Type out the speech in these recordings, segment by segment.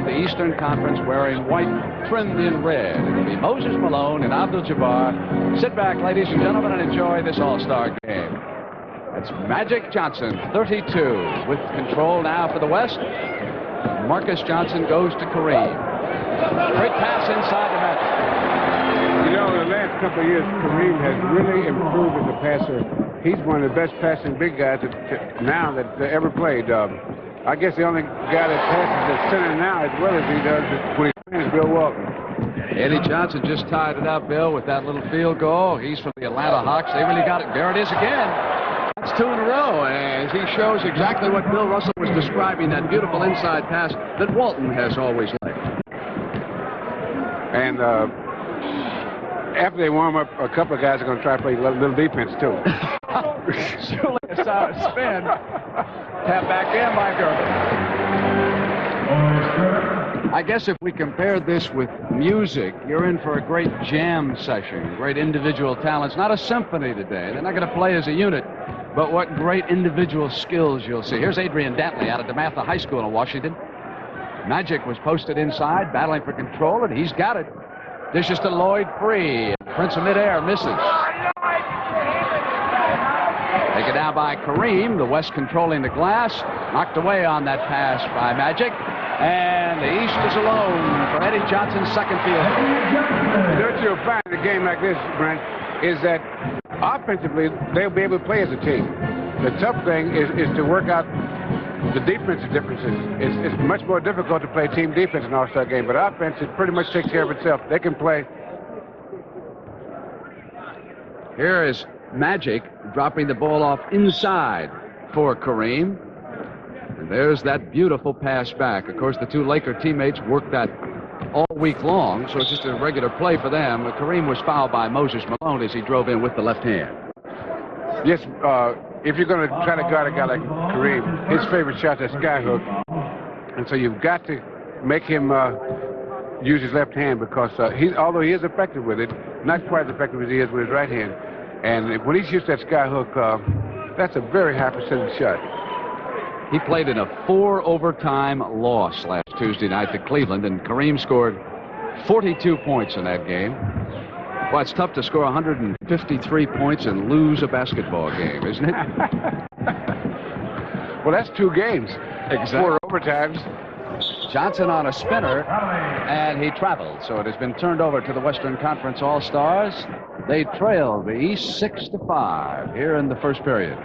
the Eastern Conference wearing white trimmed in red. It'll be Moses Malone and 압둘자바. Sit back, ladies and gentlemen, and enjoy this all-star game. That's Magic Johnson, 32, with control now for the West. Marcus Johnson goes to Kareem. Great pass inside to Magic. You know, in the last couple of years, Kareem has really improved as a passer. He's one of the best passing big guys now that ever played. I guess the only guy that passes at center now as well as he does when he's playing is Bill Walton. Eddie Johnson just tied it up, Bill, with that little field goal. He's from the Atlanta Hawks. They really got it. There it is again. That's 2 in a row, as he shows exactly what Bill Russell was describing, that beautiful inside pass that Walton has always liked. And after they warm up, a couple of guys are going to try to play a little defense, too. Julius out of spin. Tap back in by Gervin. I guess if we compare this with music, you're in for a great jam session, great individual talents. Not a symphony today. They're not going to play as a unit, but what great individual skills you'll see. Here's Adrian Dantley out of DeMatha High School in Washington. Magic was posted inside, battling for control, and he's got it. Dishes to Lloyd free. Prince of midair misses. Taken down by Kareem. The West controlling the glass. Knocked away on that pass by Magic. And the East is alone for Eddie Johnson's second field goal. What you'll find in a game like this, Brent, is that offensively they'll be able to play as a team. The tough thing is to work out the defensive differences. It's much more difficult to play team defense in an all-star game, but offense, it pretty much takes care of itself. They can play. Here is Magic dropping the ball off inside for Kareem. And there's that beautiful pass back. Of course, the two Laker teammates worked that all week long, so it's just a regular play for them. Kareem was fouled by Moses Malone as he drove in with the left hand. Yes, if you're going to try to guard a guy like Kareem, his favorite shot is skyhook. And so you've got to make him use his left hand because although he is effective with it, not quite as effective as he is with his right hand. And when he shoots that skyhook, that's a very high percentage shot. He played in a 4-overtime loss last Tuesday night to Cleveland, and Kareem scored 42 points in that game. Well, it's tough to score 153 points and lose a basketball game, isn't it? Well, that's 2 games. Exactly. 4 overtimes. Johnson on a spinner, and he traveled. So it has been turned over to the Western Conference All-Stars. They trail the East 6-5 here in the first period.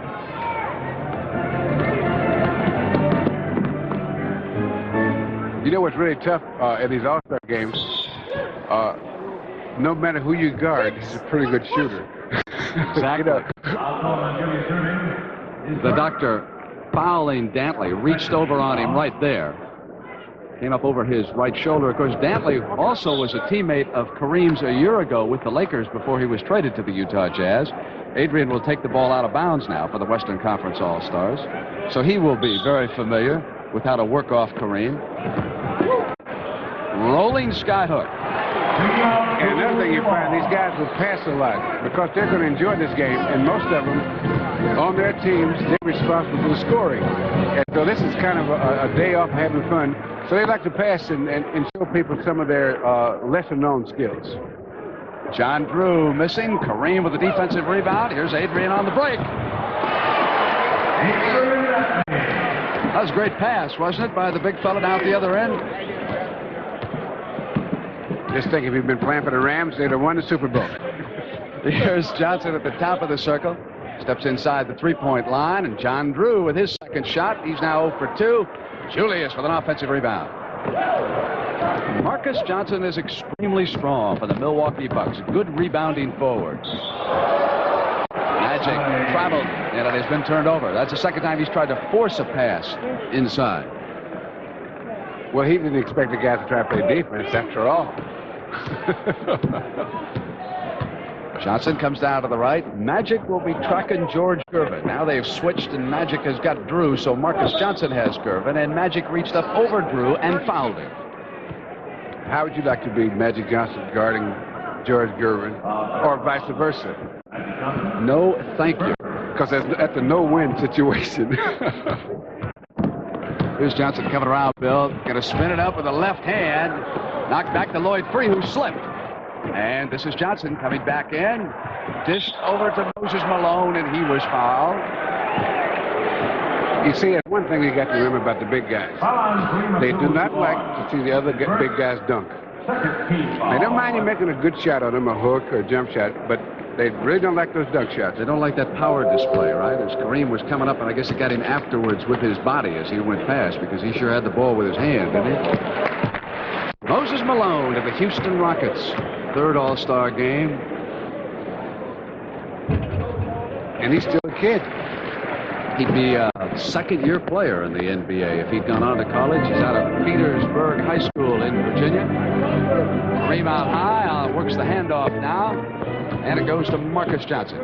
You know what's really tough in these All-Star games? No matter who you guard, he's a pretty good shooter. Exactly. The doctor fouling Dantley reached over on him right there. Came up over his right shoulder. Of course, Dantley also was a teammate of Kareem's a year ago with the Lakers before he was traded to the Utah Jazz. Adrian will take the ball out of bounds now for the Western Conference All-Stars. So he will be very familiar with how to work off Kareem. Rolling skyhook. And another thing you find, these guys will pass a lot because they're going to enjoy this game, and most of them on their teams, they're responsible for the scoring. And so this is kind of a day off having fun. So they like to pass and show people some of their lesser-known skills. John Drew missing. Kareem with a defensive rebound. Here's Adrian on the break. That was a great pass, wasn't it, by the big fella down at the other end? Just think if he'd been playing for the Rams, they'd have won the Super Bowl. Here's Johnson at the top of the circle. Steps inside the three-point line, and John Drew with his second shot. He's now 0 for 2. Julius with an offensive rebound. Marcus Johnson is extremely strong for the Milwaukee Bucks. Good rebounding forward. Magic traveled, and it has been turned over. That's the second time he's tried to force a pass inside. Well, he didn't expect the guy to try to play defense after all. Johnson comes down to the right. Magic will be tracking George Gervin. Now they've switched, and Magic has got Drew, so Marcus Johnson has Gervin, and Magic reached up over Drew and fouled him. How would you like to be Magic Johnson guarding George Gervin, or vice versa? No, thank you. Because that's a no-win situation. Here's Johnson coming around, Bill. Going to spin it up with the left hand. Knocked back to Lloyd Free, who slipped. And this is Johnson coming back in. Dished over to Moses Malone, and he was fouled. You see, that's one thing you got to remember about the big guys. They do not like to see the other big guys dunk. They don't mind you making a good shot on them, a hook or a jump shot, but they really don't like those dunk shots. They don't like that power display, right? As Kareem was coming up, and I guess he got him afterwards with his body as he went past, because he sure had the ball with his hand, didn't he? Moses Malone of the Houston Rockets. Third All-Star game. And he's still a kid. He'd be a second-year player in the NBA if he'd gone on to college. He's out of Petersburg High School in Virginia. Kareem out high, works the handoff now, and it goes to Marcus Johnson.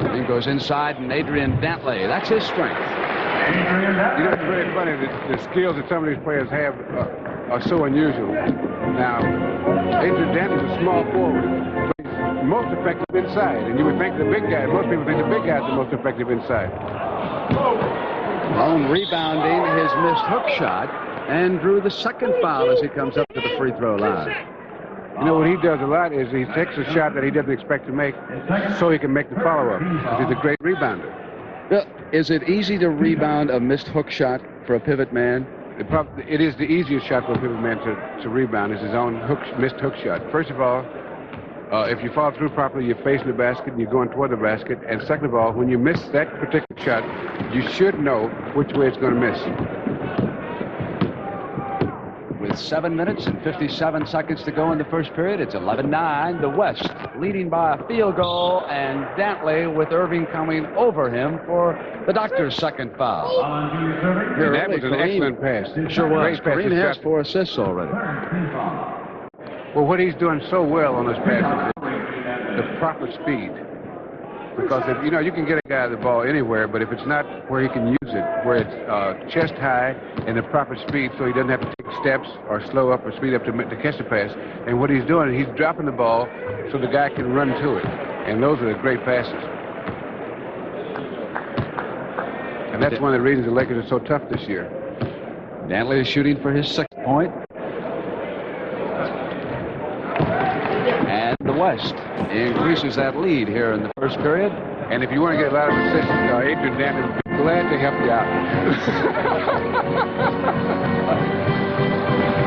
Kareem goes inside, and Adrian Dantley, that's his strength. You know, it's very funny that the skills that some of these players have are so unusual. Now, Adrian Dantley's a small forward. Most effective inside, and you would think the big guy, most people think the big guys are most effective inside. Malone rebounding his missed hook shot and drew the second foul as he comes up to the free throw line. You know what he does a lot is he takes a shot that he doesn't expect to make so he can make the follow-up, because he's a great rebounder. Well, is it easy to rebound a missed hook shot for a pivot man? It is the easiest shot for a pivot man to rebound, is his own missed hook shot. First of all, if you follow through properly, you're facing the basket and you're going toward the basket. And second of all, when you miss that particular shot, you should know which way it's going to miss. With 7 minutes and 57 seconds to go in the first period, it's 11-9. The West leading by a field goal, and Dantley with Irving coming over him for the doctor's second foul. And that was an excellent pass. Sure was. Kareem has 4 assists already. Well, what he's doing so well on this pass is the proper speed. Because if, you can get a guy the ball anywhere, but if it's not where he can use it, where it's chest high and the proper speed, so he doesn't have to take steps or slow up or speed up to catch the pass. And what he's doing, he's dropping the ball so the guy can run to it. And those are the great passes. And that's one of the reasons the Lakers are so tough this year. Dantley is shooting for his 6th point. And the West increases that lead here in the first period. And if you want to get a lot of assists, Adrian Dantley would be glad to help you out.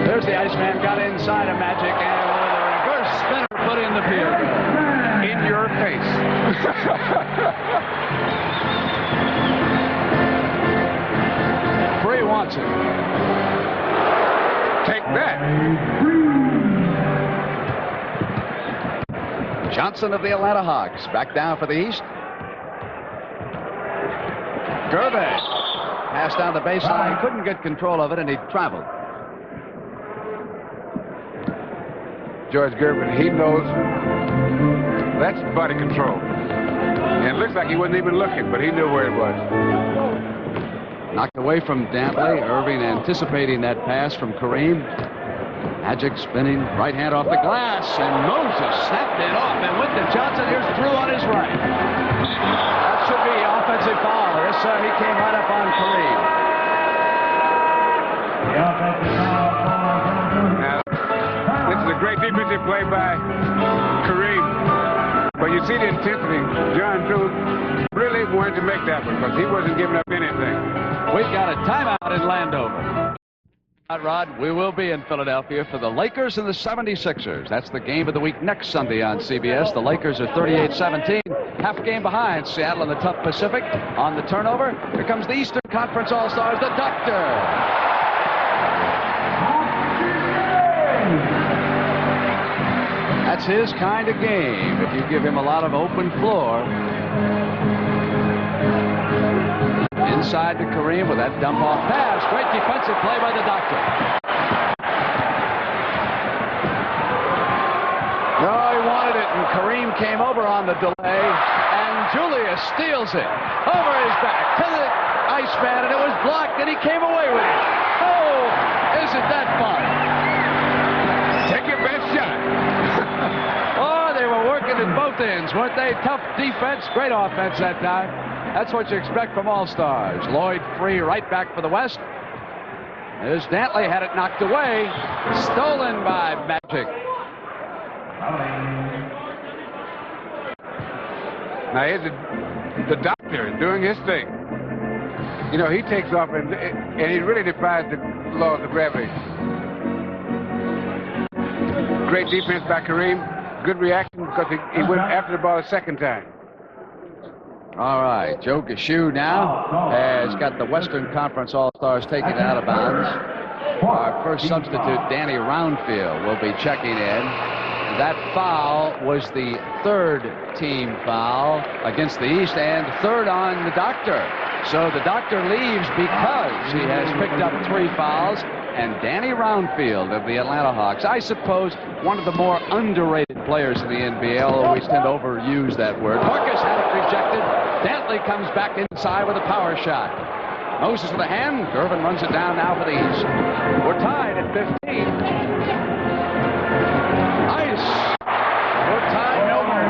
There's the Iceman, got inside of Magic, and with a reverse spinner put in the field goal. In your face. Free wants it. Take that. Johnson of the Atlanta Hawks back down for the East. Gervais passed down the baseline, couldn't get control of it, and he traveled. George Gervin, he knows that's body control. And it looks like he wasn't even looking, but he knew where it was. Knocked away from Dantley. Irving anticipating that pass from Kareem. Magic spinning, right hand off the glass, and Moses snapped it off and went to Johnson. Here's Drew on his right. That should be offensive foul. This he came right up on Kareem. Now, this is a great defensive play by Kareem. But you see the intensity. John Drew really wanted to make that one because he wasn't giving up anything. We've got a timeout in Landover. Rod, we will be in Philadelphia for the Lakers and the 76ers. That's the game of the week next Sunday on CBS. The Lakers are 38-17, half game behind Seattle in the tough Pacific. On the turnover, here comes the Eastern Conference All-Stars, the Doctor. That's his kind of game, if you give him a lot of open floor. Inside to Kareem with that dump off pass. Great defensive play by the Doctor. No, he wanted it, and Kareem came over on the delay, and Julius steals it over his back to the Iceman, and it was blocked, and he came away with it. Oh, isn't that fun? Take your best shot. Oh, they were working at both ends, weren't they? Tough defense, great offense that time. That's what you expect from All-Stars. Lloyd free right back for the West. As Dantley had it knocked away. Stolen by Magic. Now here's the doctor doing his thing. You know, he takes off and he really defies the laws of gravity. Great defense by Kareem. Good reaction because he went after the ball a second time. All right, Joe Gashu now has got the Western Conference All-Stars taken out of bounds. Our first substitute, Danny Roundfield, will be checking in. That foul was the third team foul against the East and third on the doctor. So the doctor leaves because he has picked up 3 fouls. And Danny Roundfield of the Atlanta Hawks, I suppose one of the more underrated players in the NBA, although we tend to overuse that word. Marcus had it rejected. Dantley comes back inside with a power shot. Moses with a hand. Gervin runs it down now for the East. We're tied at 15. Ice. We're tied no more.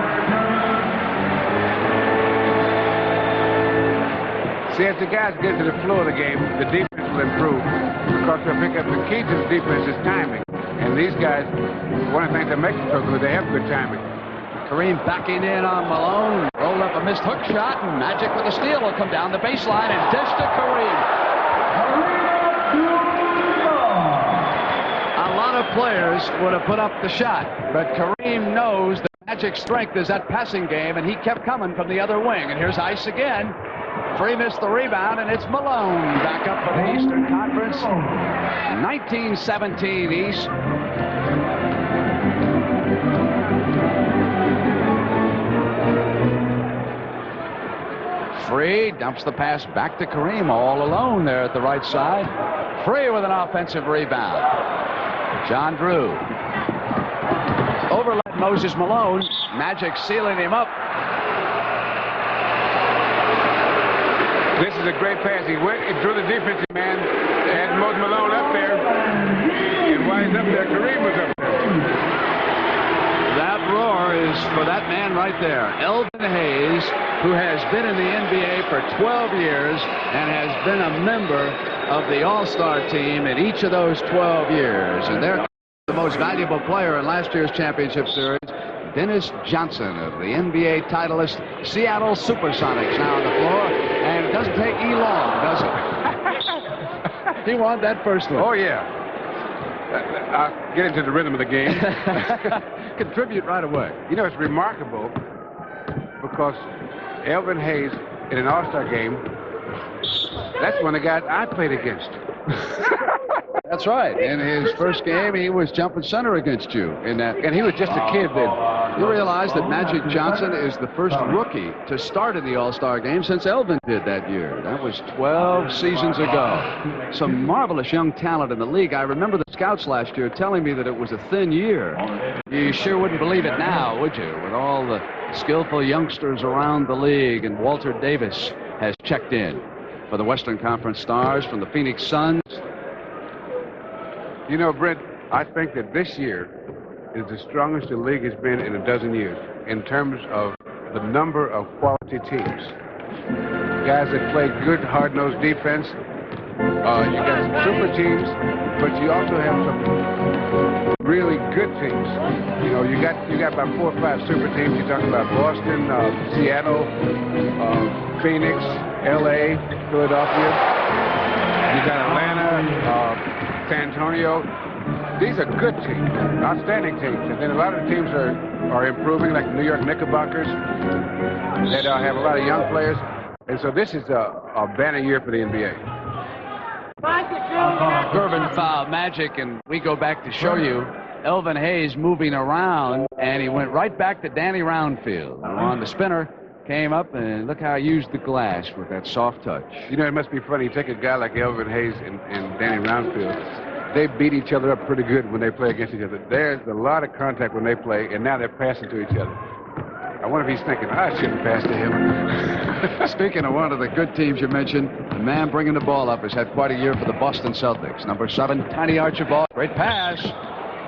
See, as the guys get to the floor of the game, the defense will improve because they'll pick up the key to the defense is timing. And these guys, one of the things that makes them so good, they have good timing. Kareem backing in on Malone. Rolled up a missed hook shot, and Magic with a steal will come down the baseline and dish to Kareem. A lot of players would have put up the shot, but Kareem knows that Magic's strength is that passing game, and he kept coming from the other wing. And here's Ice again. Free missed the rebound, and it's Malone back up for the Eastern Conference. 1917 East. Free dumps the pass back to Kareem, all alone there at the right side. Free with an offensive rebound. John Drew. Overlap Moses Malone. Magic sealing him up. This is a great pass. He drew the defensive man, had Moses Malone up there, and while he's up there, Kareem was up there. That roar is for that man right there, Elvin Hayes, who has been in the NBA for 12 years and has been a member of the All-Star team in each of those 12 years. And they're the most valuable player in last year's championship series. Dennis Johnson of the NBA titleist Seattle Supersonics now on the floor. And it doesn't take E long, does it? He won that first one. Oh, yeah. I'll get into the rhythm of the game. Contribute right away. You know, it's remarkable because Elvin Hayes in an All-Star game, that's one of the guys I played against. That's right. In his first game, he was jumping center against you in that. And he was just a kid then. You realize that Magic Johnson is the first rookie to start in the All-Star game since Elvin did that year. That was 12 seasons ago. Some marvelous young talent in the league. I remember the scouts last year telling me that it was a thin year. You sure wouldn't believe it now, would you? With all the skillful youngsters around the league, and Walter Davis has checked in for the Western Conference Stars from the Phoenix Suns. You know, Brent, I think that this year is the strongest the league has been in a dozen years in terms of the number of quality teams. Guys that play good, hard-nosed defense. You got some super teams, but you also have some really good teams. You know, you got about 4 or 5 super teams. You're talking about Boston, Seattle, Phoenix, LA, Philadelphia. You got Atlanta, San Antonio. These are good teams, outstanding teams. And then a lot of the teams are improving, like the New York Knickerbockers that have a lot of young players. And so this is a banner year for the NBA. Gervin fouled Magic, and we go back to show you Elvin Hayes moving around, and he went right back to Danny Roundfield. On the spinner, came up, and look how he used the glass with that soft touch. You know, it must be funny. You take a guy like Elvin Hayes and Danny Roundfield. They beat each other up pretty good when they play against each other. There's a lot of contact when they play, and now they're passing to each other. I wonder if he's thinking, I shouldn't pass to him. Speaking of one of the good teams you mentioned, the man bringing the ball up has had quite a year for the Boston Celtics. Number 7, Tiny Archibald. Great pass.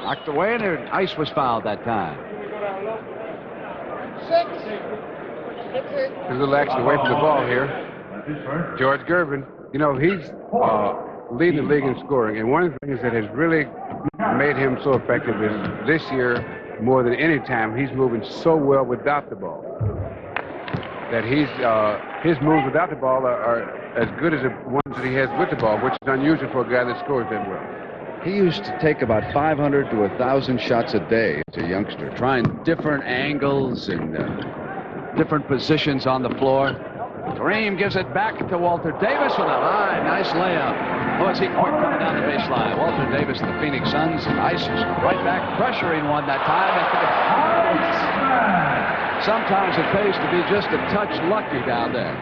Knocked away, and Ice was fouled that time. a little action away from the ball here. George Gervin, you know, he's leading the league in scoring, and one of the things that has really made him so effective is this year, more than any time, he's moving so well without the ball. That his moves without the ball are as good as the ones that he has with the ball, which is unusual for a guy that scores that well. He used to take about 500 to 1,000 shots a day as a youngster, trying different angles and different positions on the floor. Kareem gives it back to Walter Davis with a high, nice layup. Oh, it's quick coming down the baseline. Walter Davis, the Phoenix Suns, and ices right back, pressuring one that time. Sometimes it pays to be just a touch lucky down there.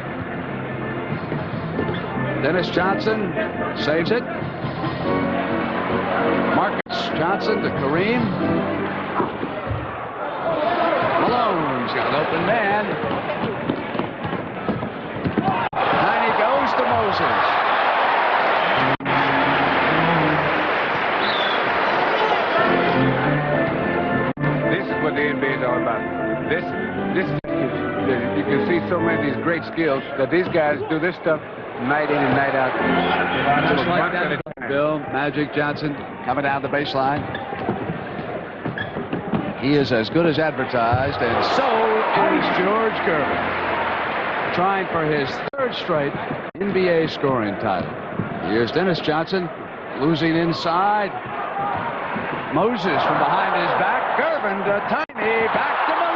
Dennis Johnson saves it. Marcus Johnson to Kareem. Malone's got an open man. And he goes to Moses. This is what the NBA is all about. You can see so many of these great skills that these guys do this stuff night in and night out. Just like that, Bill. Magic Johnson coming down the baseline. He is as good as advertised, and so is George Gervin, trying for his third straight NBA scoring title. Here's Dennis Johnson losing inside. Moses from behind his back. Gervin to Tiny, back to Malone.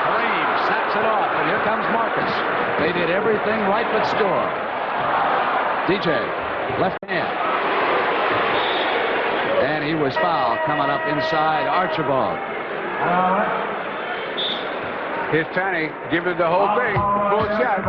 Kareem snaps it off, and here comes Marcus. They did everything right but score. DJ, left hand. And he was fouled coming up inside Archibald. Here's Tiny giving it the whole thing. Full shot.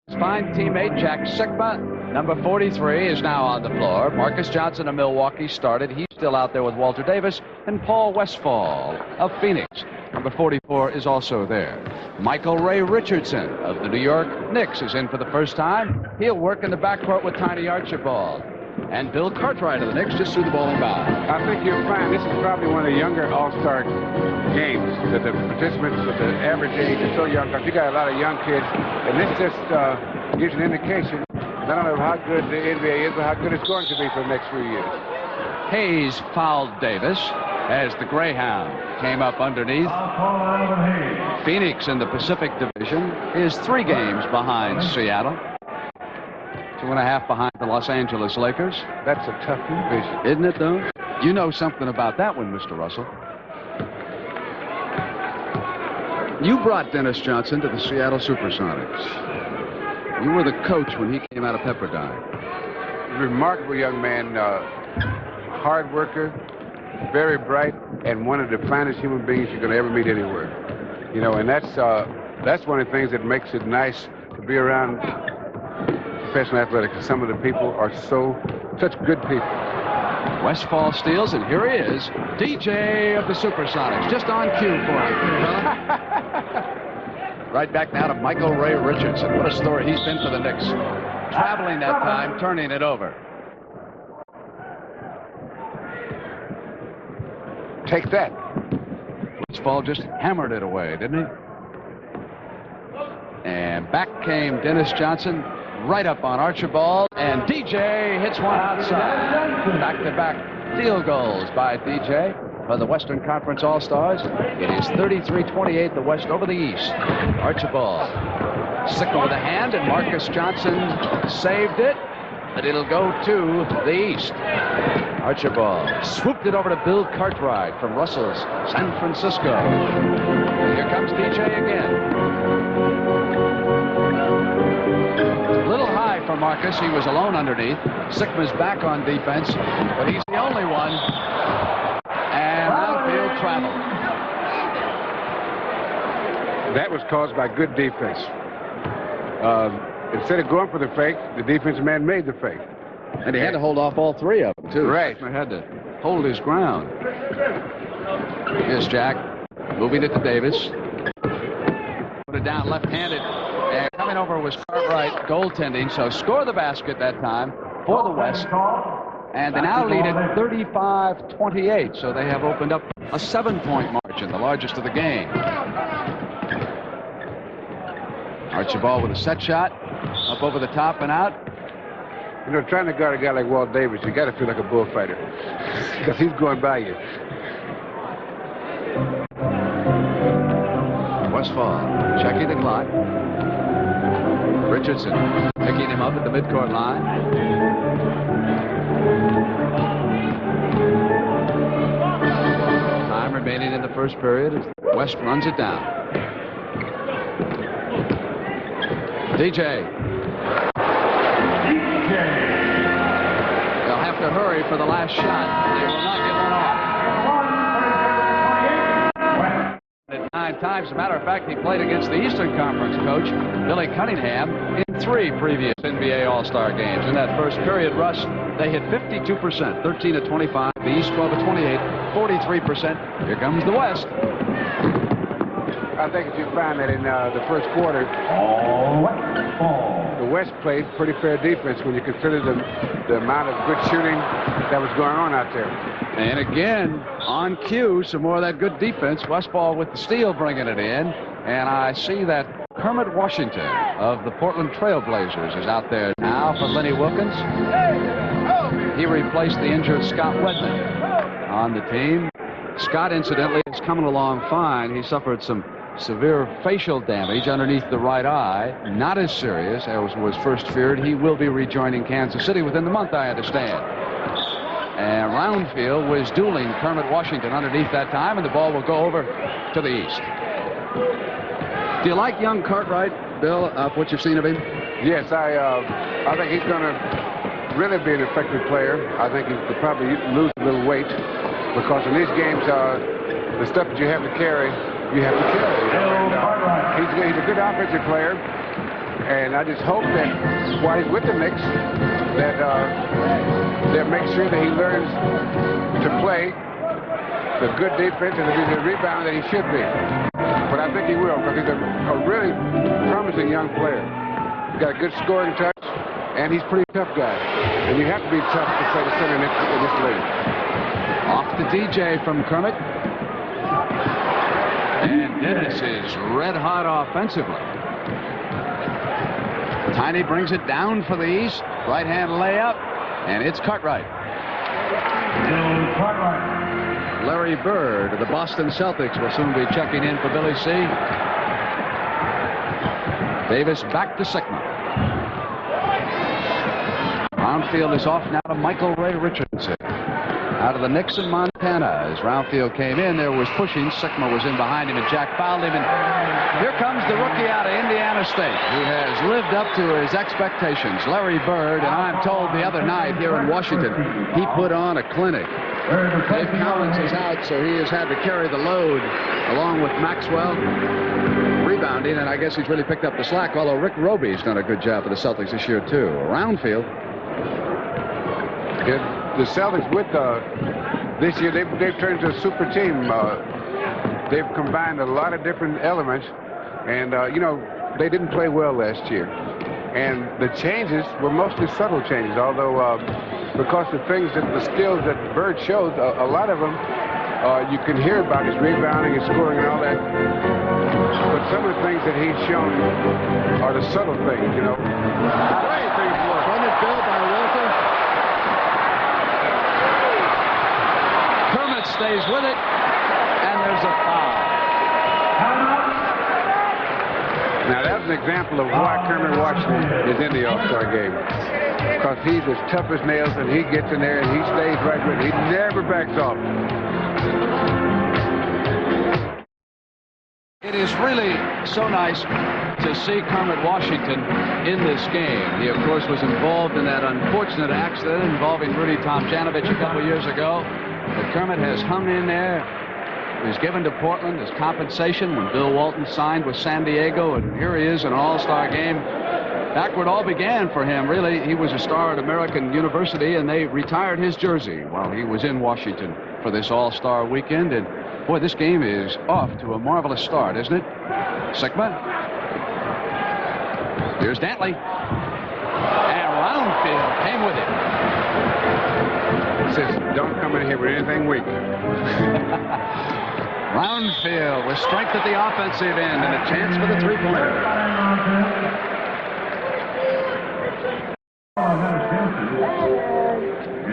His fine teammate Jack Sikma, number 43, is now on the floor. Marcus Johnson of Milwaukee started. He's still out there with Walter Davis. And Paul Westphal of Phoenix, number 44, is also there. Michael Ray Richardson of the New York Knicks is in for the first time. He'll work in the backcourt with Tiny Archibald. And Bill Cartwright of the Knicks just threw the ball in bounds. I think you'll find this is probably one of the younger All-Star games that the participants with the average age is so young. Because you got a lot of young kids, and this just gives an indication not only of how good the NBA is, but how good it's going to be for the next few years. Hayes fouled Davis as the Greyhound came up underneath. Phoenix in the Pacific Division is 3 games behind Seattle. 2.5 behind the Los Angeles Lakers. That's a tough division. Isn't it, though? You know something about that one, Mr. Russell. You brought Dennis Johnson to the Seattle Supersonics. You were the coach when he came out of Pepperdine. Remarkable young man, hard worker, very bright, and one of the finest human beings you're going to ever meet anywhere. You know, and that's one of the things that makes it nice to be around professional athletics. Some of the people are such good people. Westphal steals, and here he is, DJ of the Supersonics, just on cue for him. Right back now to Michael Ray Richardson. What a story he's been for the Knicks. Traveling that time, turning it over. Take that. Westphal just hammered it away, didn't he? And back came Dennis Johnson, right up on Archibald, and DJ hits one outside. Back-to-back field goals by DJ for the Western Conference All-Stars. It is 33-28, the West over the East. Archibald sick with a hand, and Marcus Johnson saved it, but it'll go to the East. Archibald swooped it over to Bill Cartwright from Russell's San Francisco. And here comes DJ again. A little high for Marcus. He was alone underneath. Sikma's back on defense, but he's the only one. And outfield travel. That was caused by good defense. Instead of going for the fake, the defensive man made the fake. And he had to hold off all 3 of them, too. Right. He had to hold his ground. Here's Jack moving it to Davis. Put it down left-handed. And coming over was Cartwright goaltending, so score the basket that time for the West. And they now lead at 35-28, so they have opened up a 7-point margin. the largest of the game. Archibald with a set shot, up over the top and out. You know, trying to guard a guy like Walt Davis, you got to feel like a bullfighter because he's going by you. Westfall checking the clock. Richardson picking him up at the midcourt line. Time remaining in the first period as West runs it down. DJ. They'll have to hurry for the last shot. They will not get one off. 9 times. As a matter of fact, he played against the Eastern Conference coach, Billy Cunningham, in 3 previous NBA All-Star games. In that first period, Russ, they hit 52%, 13 of 25. The East 12 of 28, 43%. Here comes the West. I think if you find that in the first quarter, the West played pretty fair defense when you consider the amount of good shooting that was going on out there. And again, on cue, some more of that good defense. Westfall with the steal bringing it in. And I see that Kermit Washington of the Portland Trailblazers is out there now for Lenny Wilkins. He replaced the injured Scott Wedman on the team. Scott, incidentally, is coming along fine. He suffered some severe facial damage underneath the right eye. Not as serious as was first feared. He will be rejoining Kansas City within the month, I understand. And Roundfield was dueling Kermit Washington underneath that time, and the ball will go over to the east. Do you like young Cartwright, Bill, what you've seen of him? Yes, I think he's going to really be an effective player. I think he could probably lose a little weight because in these games, the stuff that you have to carry, you have to carry. You know? And, he's a good offensive player, and I just hope that while he's with the Knicks, that they'll make sure that he learns to play the good defense and to be the rebounder that he should be. But I think he will because he's a really promising young player. He's got a good scoring touch, and he's a pretty tough guy. And you have to be tough to play the center in this league. Off to DJ from Kermit. And Dennis is red hot offensively. Tiny brings it down for the East. Right-hand layup, and it's Cartwright. Larry Bird of the Boston Celtics will soon be checking in for Billy C. Davis back to Sigma. Roundfield is off now to Michael Ray Richardson. Out of the Knicks in Montana. As Roundfield came in, there was pushing. Sigma was in behind him, and Jack fouled him. And here comes the rookie out of Indiana State, who has lived up to his expectations. Larry Bird, and I'm told the other night here in Washington, he put on a clinic. Dave Collins is out, so he has had to carry the load along with Maxwell rebounding, and I guess he's really picked up the slack, although Rick Roby's done a good job for the Celtics this year, too. Roundfield. The Celtics with this year, they've turned into a super team. They've combined a lot of different elements, and you know, they didn't play well last year. And the changes were mostly subtle changes, although because the skills that Bird shows, a lot of them you can hear about his rebounding and scoring and all that. But some of the things that he's shown are the subtle things, you know. Great things for it. Run it, Bill, by Walter. Kermit stays with it, and there's a foul. Now, that's an example of why Kermit Washington is in the All-Star game. Because he's as tough as nails, and he gets in there, and he stays right with it. He never backs off. It is really so nice to see Kermit Washington in this game. He, of course, was involved in that unfortunate accident involving Rudy Tomjanovich a couple years ago. But Kermit has hung in there. He was given to Portland as compensation when Bill Walton signed with San Diego, and here he is in an all-star game. Back where it all began for him, really, he was a star at American University, and they retired his jersey while he was in Washington for this all-star weekend. And boy, this game is off to a marvelous start, isn't it? Sigma. Here's Dantley. And Roundfield came with it. Says, don't come in here with anything weak. Roundfield with strength at the offensive end and a chance for the three-pointer.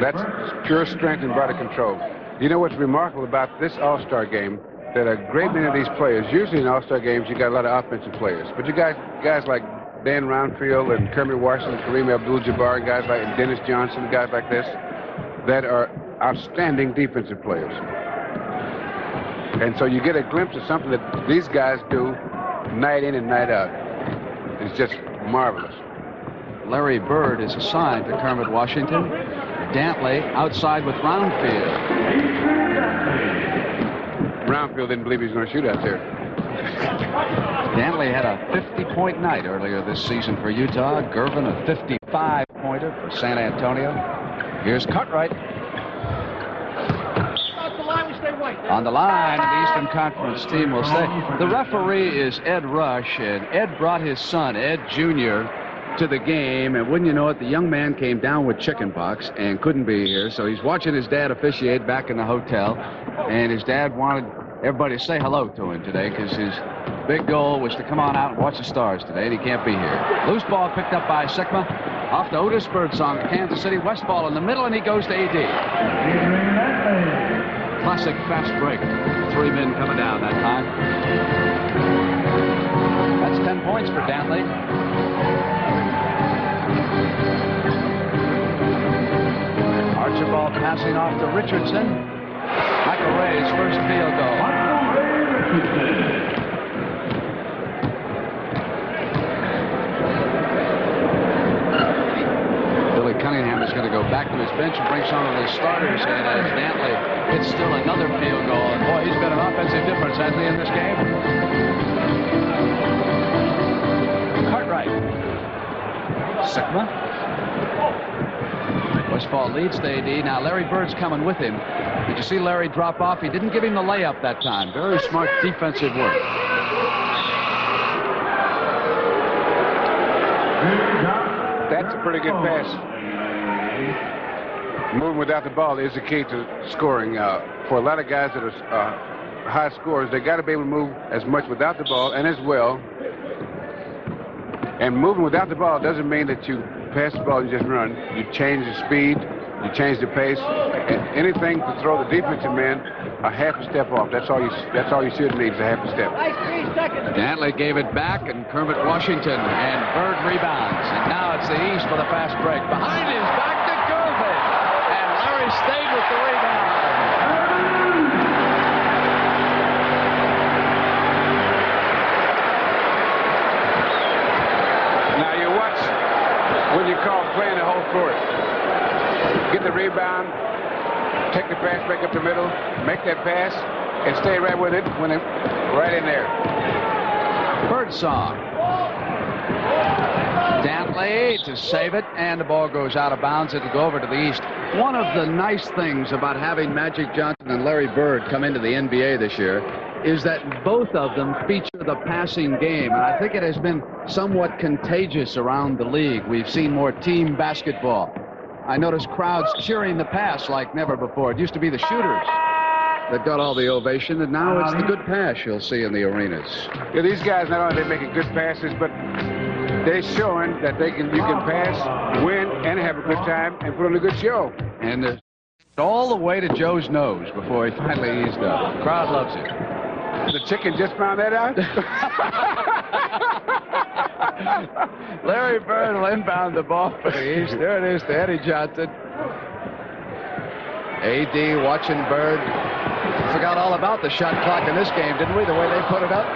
That's pure strength and body control. You know what's remarkable about this All-Star game? That a great many of these players, usually in All-Star games, you got a lot of offensive players. But you got guys like Dan Roundfield and Kermit Washington, Kareem Abdul-Jabbar, guys like Dennis Johnson, guys like this, that are outstanding defensive players. And so you get a glimpse of something that these guys do night in and night out. It's just marvelous. Larry Bird is assigned to Kermit Washington. Dantley outside with Roundfield. Roundfield didn't believe he was going to shoot out there. Dantley had a 50-point night earlier this season for Utah. Gervin a 55-pointer for San Antonio. Here's Cartwright. On the line, the Eastern Conference team will stay. The referee is Ed Rush, and Ed brought his son, Ed Jr., to the game, and wouldn't you know it, the young man came down with chickenpox and couldn't be here, so he's watching his dad officiate back in the hotel, and his dad wanted everybody to say hello to him today because his big goal was to come on out and watch the Stars today, and he can't be here. Loose ball picked up by Sigma, off to Otis Birdsong, Kansas City. Westfall in the middle, and he goes to AD. Classic fast break. 3 men coming down that time. That's 10 points for Dantley. Archibald passing off to Richardson. Michael Ray's first field goal. Billy Cunningham is going to go back to his bench and bring some of his starters in as Dantley hits still another field goal. And boy, he's got an offensive difference, hasn't he, in this game? Cartwright. Sigma. Westfall leads to AD. Now Larry Bird's coming with him. Did you see Larry drop off? He didn't give him the layup that time. Very smart defensive work. That's a pretty good pass. Moving without the ball is the key to scoring. For a lot of guys that are high scorers, they got to be able to move as much without the ball and as well. And moving without the ball doesn't mean that you pass the ball and just run. You change the speed, you change the pace, and anything to throw the defensive man a half a step off. That's all you should need is a half a step. Dantley gave it back, and Kermit Washington and Bird rebounds. And now it's the East for the fast break. Behind his back to Gervin, and Larry stayed with the rebound. Now you watch when you call playing the whole court. Get the rebound, take the pass back up the middle, make that pass, and stay right with it when it right in there. Birdsong. Dantley to save it, and the ball goes out of bounds. It'll go over to the East. One of the nice things about having Magic Johnson and Larry Bird come into the NBA this year is that both of them feature the passing game, and I think it has been somewhat contagious around the league. We've seen more team basketball. I noticed crowds cheering the pass like never before. It used to be the shooters that got all the ovation, and now it's the good pass you'll see in the arenas. Yeah, these guys, not only are they making good passes, but they're showing that you can pass, win, and have a good time, and put on a good show. And all the way to Joe's nose before he finally eased up. The crowd loves it. The chicken just found that out? Larry Bird will inbound the ball for the East. There it is to Eddie Johnson. AD watching Bird. Forgot all about the shot clock in this game, didn't we? The way they put it up.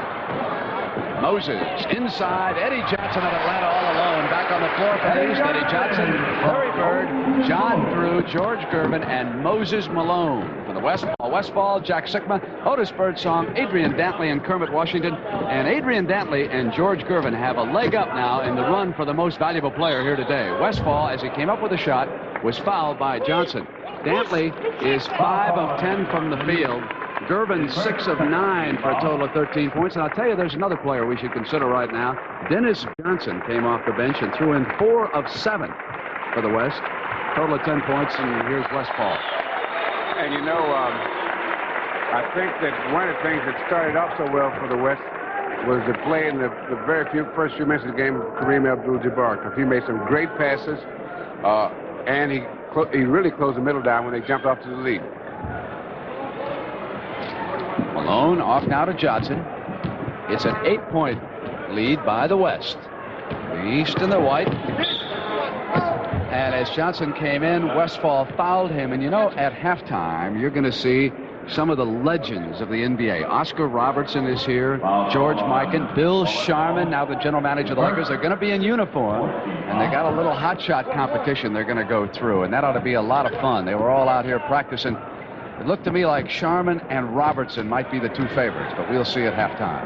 Moses inside. Eddie Johnson of Atlanta all alone. Back on the floor for the East. Eddie Johnson, Larry Bird, John Drew, George Gervin, and Moses Malone. For the Westfall, Jack Sigma, Otis Birdsong, Adrian Dantley, and Kermit Washington. And Adrian Dantley and George Gervin have a leg up now in the run for the most valuable player here today. Westfall, as he came up with a shot, was fouled by Johnson. Dantley is 5 of 10 from the field. Gervin 6 of 9 for a total of 13 points. And I'll tell you, there's another player we should consider right now. Dennis Johnson came off the bench and threw in 4 of 7 for the West. Total of 10 points, and here's Westfall. And you know, I think that one of the things that started off so well for the West was the play in the first few minutes of the game of Kareem Abdul-Jabbar, because he made some great passes, and he really closed the middle down when they jumped off to the lead. Malone off now to Johnson. It's an 8-point lead by the West. The East and the white. And as Johnson came in, Westphal fouled him. And you know, at halftime, you're going to see some of the legends of the NBA. Oscar Robertson is here, George Mikan, Bill Sharman, now the general manager of the Lakers. They're going to be in uniform, and they got a little hot shot competition they're going to go through, and that ought to be a lot of fun. They were all out here practicing. It looked to me like Sharman and Robertson might be the two favorites, but we'll see at halftime.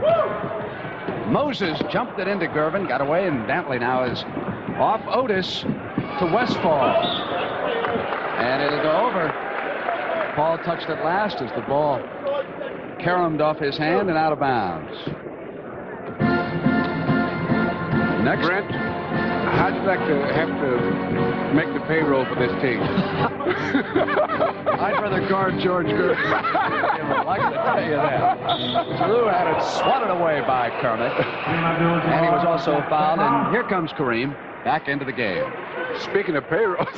Moses jumped it into Gervin, got away, and Dantley now is off Otis to Westphal. And it'll go over. Paul touched it last as the ball caromed off his hand and out of bounds. Next. Brent, how'd you like to have to make the payroll for this team? I'd rather guard George Gervin. I can tell you that. Drew had it swatted away by Kermit. And he was also fouled. And here comes Kareem back into the game. Speaking of payrolls.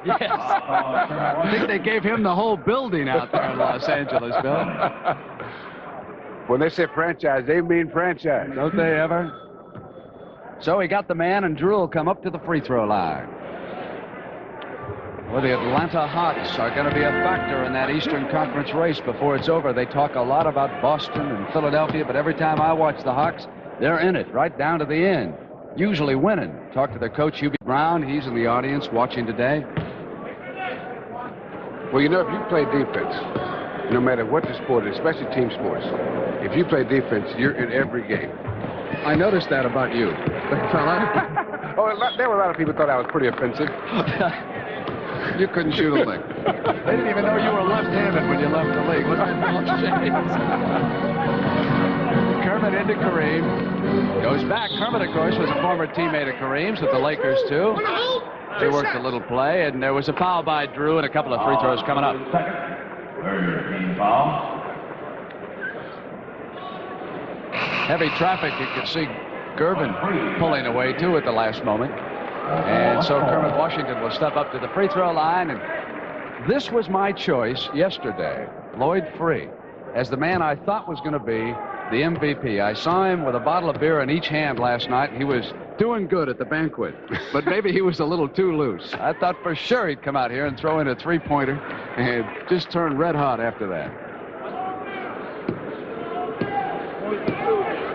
Yes. I think they gave him the whole building out there in Los Angeles, Bill. When they say franchise, they mean franchise. Don't they ever? So he got the man, and Drew will come up to the free throw line. Well, the Atlanta Hawks are going to be a factor in that Eastern Conference race before it's over. They talk a lot about Boston and Philadelphia, but every time I watch the Hawks, they're in it right down to the end. Usually winning. Talk to their coach, Hubie Brown. He's in the audience watching today. Well, you know, if you play defense, no matter what the sport is, especially team sports, if you play defense, you're in every game. I noticed that about you, big fella. There were a lot of people who thought I was pretty offensive. You couldn't shoot a lick. They didn't even know you were left-handed when you left the league. Wasn't it? Kermit into Kareem. Goes back. Kermit, of course, was a former teammate of Kareem's with the Lakers, too. They worked a little play, and there was a foul by Drew and a couple of free throws coming up. Heavy traffic. You could see Gervin pulling away, too, at the last moment. And so Kermit Washington will step up to the free throw line. And this was my choice yesterday, Lloyd Free, as the man I thought was going to be the MVP. I saw him with a bottle of beer in each hand last night. He was doing good at the banquet, but maybe he was a little too loose. I thought for sure he'd come out here and throw in a three-pointer and just turn red hot after that.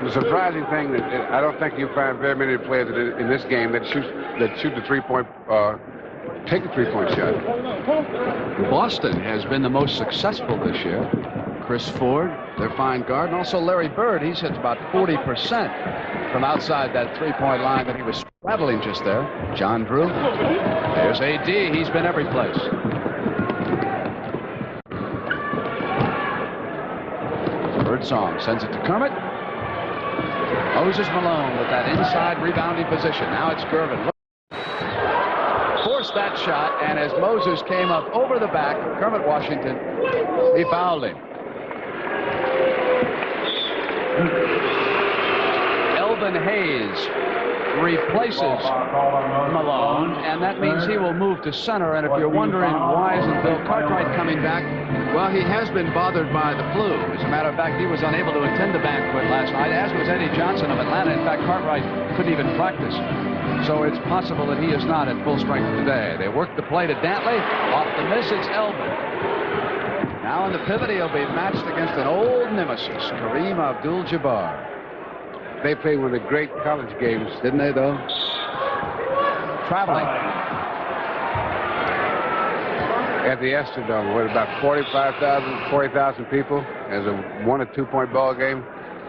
The surprising thing that I don't think you find very many players in this game that shoot the three-point, take a three-point shot. Boston has been the most successful this year. Chris Ford, their fine guard, and also Larry Bird. He's hit about 40% from outside that three-point line that he was straddling just there. John Drew. There's A.D. He's been every place. Birdsong sends it to Kermit. Moses Malone with that inside rebounding position. Now it's Gervin. Forced that shot, and as Moses came up over the back of Kermit Washington, he fouled him. Elvin Hayes replaces Malone, and that means he will move to center. And if you're wondering why isn't Bill Cartwright coming back, well, he has been bothered by the flu. As a matter of fact, he was unable to attend the banquet last night, as was Eddie Johnson of Atlanta. In fact, Cartwright couldn't even practice. So it's possible that he is not at full strength today. They work the play to Dantley. Off the miss, it's Elvin. Now in the pivot, he'll be matched against an old nemesis, Kareem Abdul-Jabbar. They played one of the great college games, didn't they, though? Traveling. At the Astrodome, with about 40,000 people as a 1- or 2-point ball game.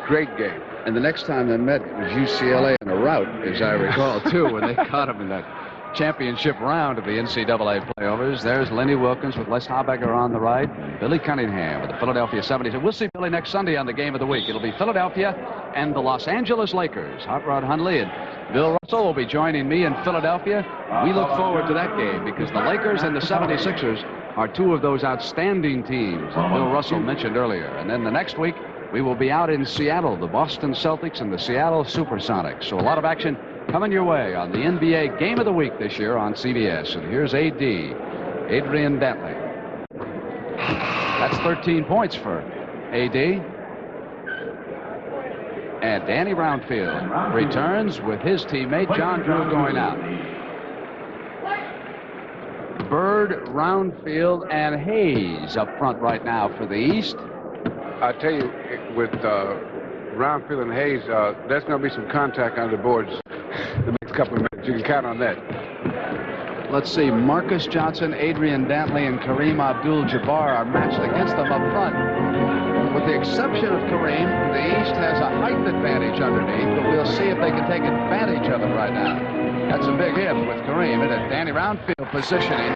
Great game. And the next time they met was UCLA in a rout, as I recall, too, when they caught him in that championship round of the NCAA playoffs. There's Lenny Wilkins with Les Habecker on the right, and Billy Cunningham with the Philadelphia 76ers. We'll see Billy next Sunday on the game of the week. It'll be Philadelphia and the Los Angeles Lakers. Hot Rod Hundley and Bill Russell will be joining me in Philadelphia. We look forward to that game because the Lakers and the 76ers are two of those outstanding teams that Bill Russell mentioned earlier. And then the next week, we will be out in Seattle, the Boston Celtics and the Seattle Supersonics. So a lot of action coming your way on the NBA Game of the Week this year on CBS. And here's AD, Adrian Dantley. That's 13 points for AD. And Danny Roundfield returns with his teammate John Drew going out. Bird, Roundfield, and Hayes up front right now for the East. I tell you, with Roundfield and Hayes, there's going to be some contact on the boards the next couple of minutes. You can count on that. Let's see, Marcus Johnson, Adrian Dantley, and Kareem Abdul-Jabbar are matched against them up front. With the exception of Kareem, the East has a height advantage underneath, but we'll see if they can take advantage of it right now. That's a big hit with Kareem and a Danny Roundfield positioning.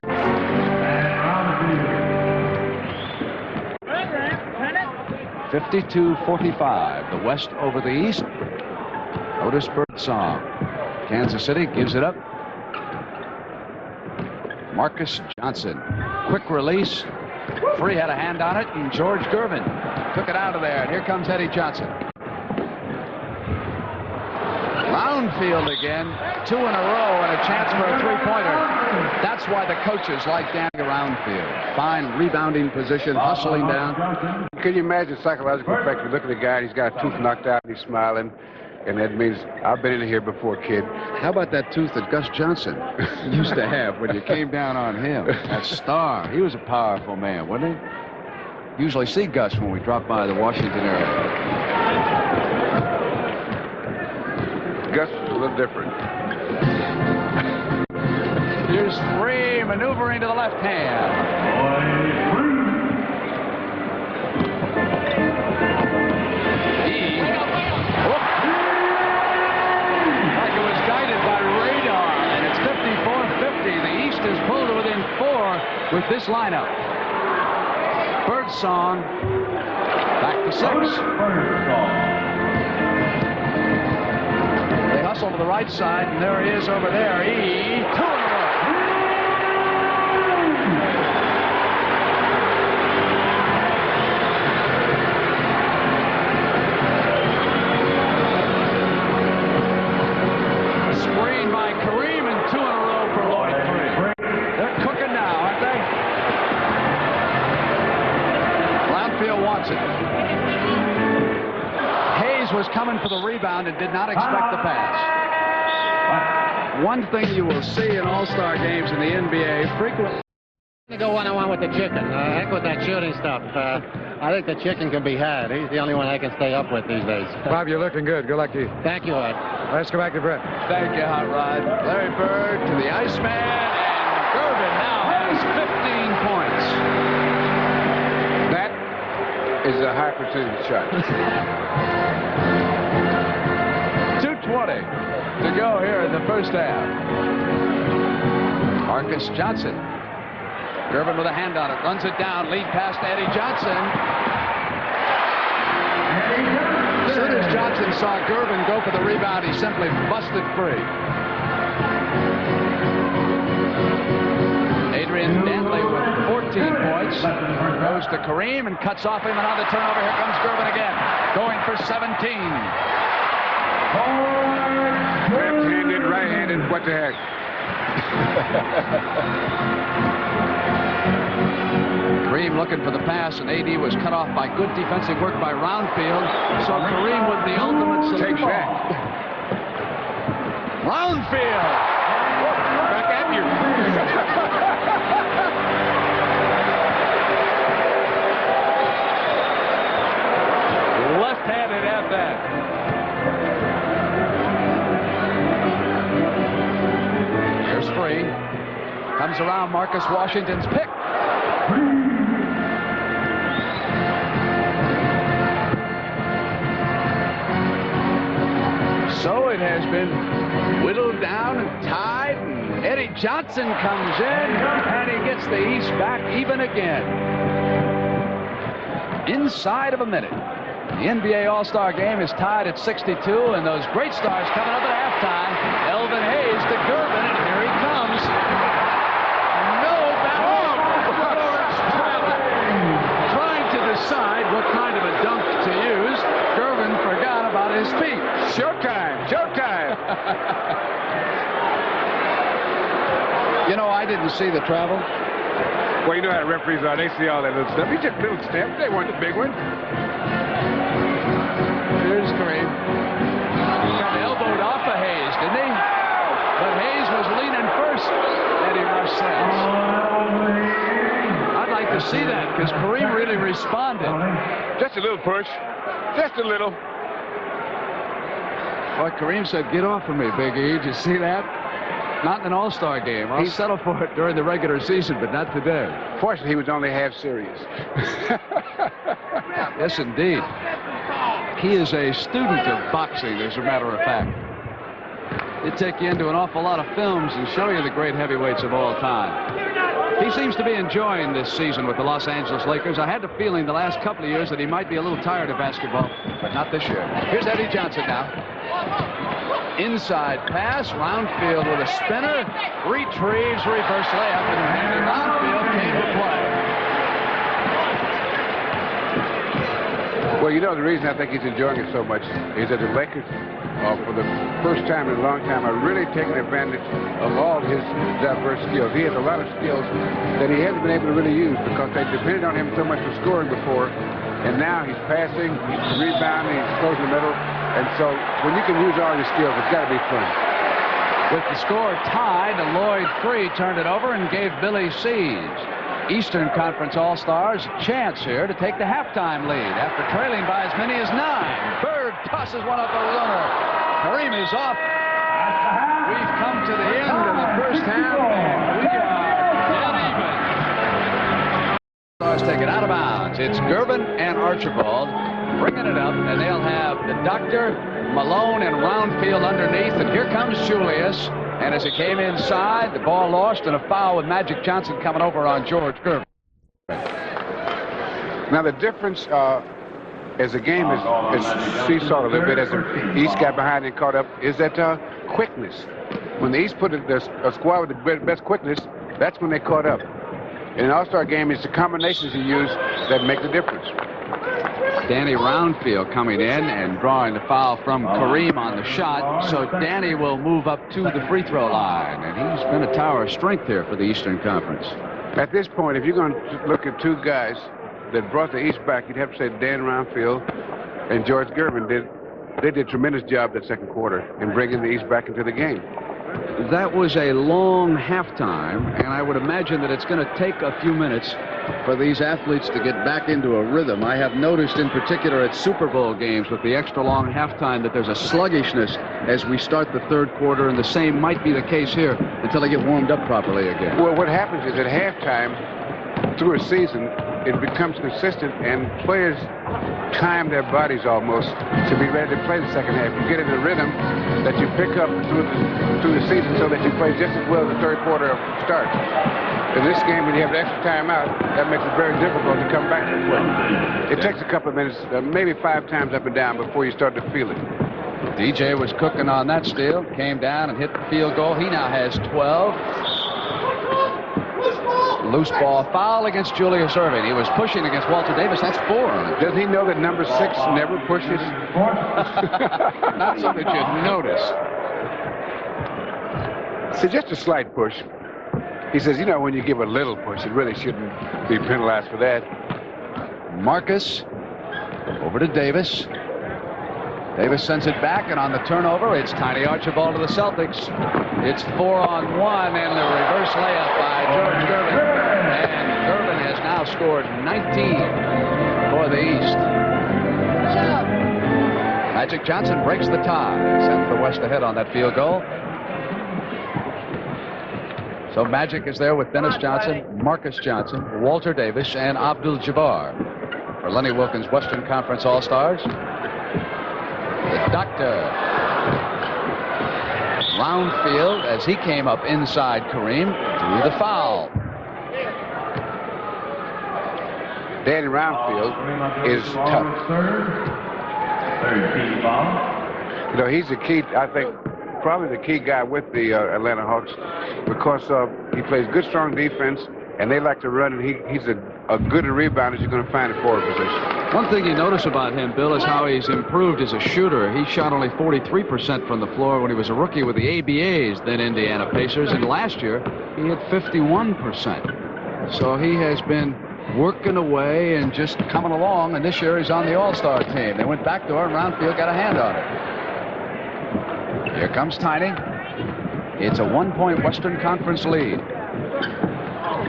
52-45, the West over the East. Otis Birdsong. Kansas City gives it up. Marcus Johnson. Quick release. Free had a hand on it, and George Gervin took it out of there. And here comes Eddie Johnson. Roundfield again. 2 in a row and a chance for a three-pointer. That's why the coaches like Danny Roundfield. Fine rebounding position, hustling down. Can you imagine psychological effect? You look at the guy, he's got a tooth knocked out, and he's smiling. And that means, I've been in here before, kid. How about that tooth that Gus Johnson used to have when you came down on him? That star. He was a powerful man, wasn't he? Usually see Gus when we drop by the Washington area. Gus was a little different. Here's Free maneuvering to the left hand. Like it was guided by radar, and it's 54-50. The East is pulled to within 4 with this lineup. Birdsong back to 6. They hustle to the right side, and there he is over there. 2 in a row. Screen by Kareem, and 2 in a row for Lloyd. 3. They're cooking now, aren't they? Roundfield wants it. Hayes was coming for the rebound and did not expect the pass. One thing you will see in all-star games in the NBA frequently. Go one-on-one with the chicken. Heck with that shooting stuff. I think the chicken can be had. He's the only one I can stay up with these days. Bob, you're looking good. Good luck to you. Thank you, Ed. Let's go back to Brett. Thank you, Hot Rod. Larry Bird to the Iceman, and Gervin now has 15 points. That is a high percentage shot. 2:20 to go here in the first half. Marcus Johnson. Gervin with a hand on it, runs it down, lead pass to Eddie Johnson. As soon as Johnson saw Gervin go for the rebound, he simply busted free. Adrian Dantley with 14 points. Goes to Kareem and cuts off him, and on the turnover, here comes Gervin again. Going for 17. Left-handed, right-handed, what the heck? Kareem looking for the pass, and AD was cut off by good defensive work by Roundfield. So Kareem with the ultimate solution. Take that. Roundfield! Back at you. Left-handed at that. Here's Free. Comes around Marcus Washington's pick. So it has been whittled down and tied, and Eddie Johnson comes in, and he gets the East back even again. Inside of a minute. The NBA All-Star Game is tied at 62, and those great stars coming up at halftime. Elvin Hayes to Gervin, and here he comes. No bounce. on his feet. Showtime! Showtime! You know, I didn't see the travel. Well, you know how referees are. They see all that little stuff. He took little steps. They weren't the big ones. Here's Kareem. Got elbowed off of Hayes, didn't he? But Hayes was leaning first, Eddie Rush says. I'd like to see that because Kareem really responded. Just a little push. Just a little. Boy, Kareem said, get off of me, Big E. Did you see that? Not in an all-star game. I'll settle for it during the regular season, but not today. Fortunately, he was only half serious. Yes, indeed. He is a student of boxing, as a matter of fact. He'd take you into an awful lot of films and show you the great heavyweights of all time. He seems to be enjoying this season with the Los Angeles Lakers. I had the feeling the last couple of years that he might be a little tired of basketball, but not this year. Here's Eddie Johnson now. Inside pass, Roundfield with a spinner, retrieves, reverse layup, and Roundfield came to play. Well, you know, the reason I think he's enjoying it so much is that the Lakers, for the first time in a long time, are really taking advantage of all his diverse skills. He has a lot of skills that he hasn't been able to really use because they depended on him so much for scoring before. And now he's passing, he's rebounding, he's closing the middle. And so when you can use all your skills, it's got to be fun. With the score tied, Lloyd Free turned it over and gave Billy Seas, Eastern Conference All-Stars, a chance here to take the halftime lead after trailing by as many as 9. Bird tosses one up the runner. Kareem is off. We've come to the end of the first half, and we are dead even. Stars take it out of bounds. It's Gervin and Archibald bringing it up, and they'll have the Doctor, Malone, and Roundfield underneath. And here comes Julius. And as it came inside, the ball lost, and a foul with Magic Johnson coming over on George Gervin. Now the difference as the game is seesawed a little bit as the East got behind and caught up is that quickness. When the East put a squad with the best quickness, that's when they caught up. In an all-star game, it's the combinations you use that make the difference. Danny Roundfield coming in and drawing the foul from Kareem on the shot. So Danny will move up to the free throw line. And he's been a tower of strength here for the Eastern Conference. At this point, if you're going to look at two guys that brought the East back, you'd have to say Dan Roundfield and George Gervin they did a tremendous job that second quarter in bringing the East back into the game. That was a long halftime, and I would imagine that it's going to take a few minutes for these athletes to get back into a rhythm. I have noticed in particular at Super Bowl games with the extra long halftime that there's a sluggishness as we start the third quarter, and the same might be the case here until they get warmed up properly again. Well, what happens is at halftime through a season, it becomes consistent, and players time their bodies almost to be ready to play the second half. You get in a rhythm that you pick up through the season so that you play just as well as the third quarter starts. In this game, when you have the extra time out, that makes it very difficult to come back and play. It takes a couple of minutes, maybe 5 times up and down before you start to feel it. DJ was cooking on that steal, came down and hit the field goal. He now has 12. Loose ball foul against Julius Erving. He was pushing against Walter Davis. That's 4 on it. Does he know that number 6 never pushes? Not something you'd notice. So just a slight push. He says, you know, when you give a little push, it really shouldn't be penalized for that. Marcus over to Davis. Davis sends it back, and on the turnover, it's Tiny Archibald to the Celtics. It's 4-on-1, and the reverse layup by George Gervin. And Gervin has now scored 19 for the East. Magic Johnson breaks the tie, sends the West ahead on that field goal. So Magic is there with Dennis Johnson, Marcus Johnson, Walter Davis, and Abdul-Jabbar for Lenny Wilkins' Western Conference All-Stars. The Doctor. Roundfield, as he came up inside Kareem, drew the foul. Danny Roundfield is tough. You know, he's the key, I think, probably the key guy with the Atlanta Hawks because he plays good, strong defense, and they like to run, and he's a a good rebound as you're going to find at forward position. One thing you notice about him, Bill, is how he's improved as a shooter. He shot only 43% from the floor when he was a rookie with the ABA's, then Indiana Pacers, and last year he hit 51%. So he has been working away and just coming along, and this year he's on the All-Star team. They went back door, and Roundfield got a hand on it. Here comes Tiny. It's a 1-point Western Conference lead.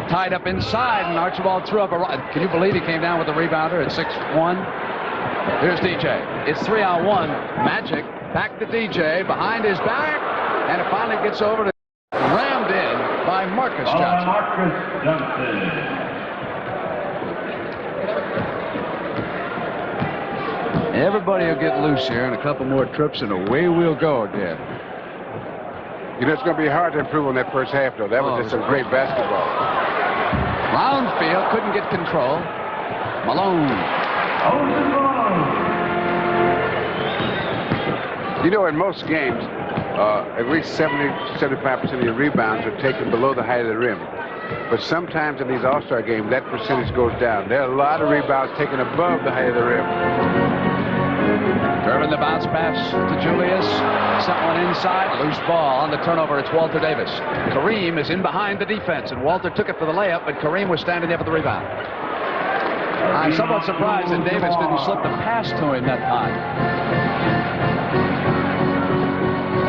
Tied up inside, and Archibald threw up a... Can you believe he came down with the rebounder at 6-1? Here's DJ. It's 3-on-1. Magic back to DJ, behind his back, and it finally gets over to... Rammed in by Marcus Johnson. Everybody will get loose here, and a couple more trips, and away we'll go again. You know, it's going to be hard to improve on that first half, though. That was just some great basketball. Roundfield couldn't get control. Malone. You know, in most games, at least 70-75% of your rebounds are taken below the height of the rim. But sometimes in these All-Star games, that percentage goes down. There are a lot of rebounds taken above the height of the rim. Durbin, the bounce pass to Julius. Someone inside. Loose ball on the turnover. It's Walter Davis. Kareem is in behind the defense, and Walter took it for the layup, but Kareem was standing there for the rebound. I'm somewhat surprised that Davis didn't slip the pass to him that time.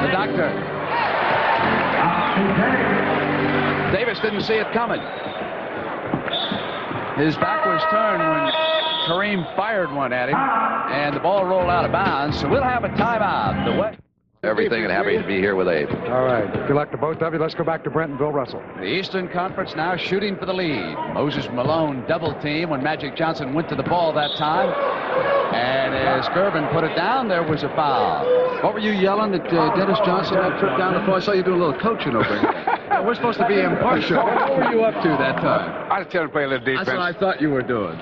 The doctor. Davis didn't see it coming. His back was turned when Kareem fired one at him, and the ball rolled out of bounds, so we'll have a timeout. The way Everything, and happy to be here with Abe. All right. Good luck to both of you. Let's go back to Brent and Bill Russell. The Eastern Conference now shooting for the lead. Moses Malone double team when Magic Johnson went to the ball that time. And as Gervin put it down, there was a foul. What were you yelling at Dennis Johnson that trip down the floor? I saw you doing a little coaching over here. We're supposed to be impartial. What were you up to that time? I was telling him to play a little defense. That's what I thought you were doing.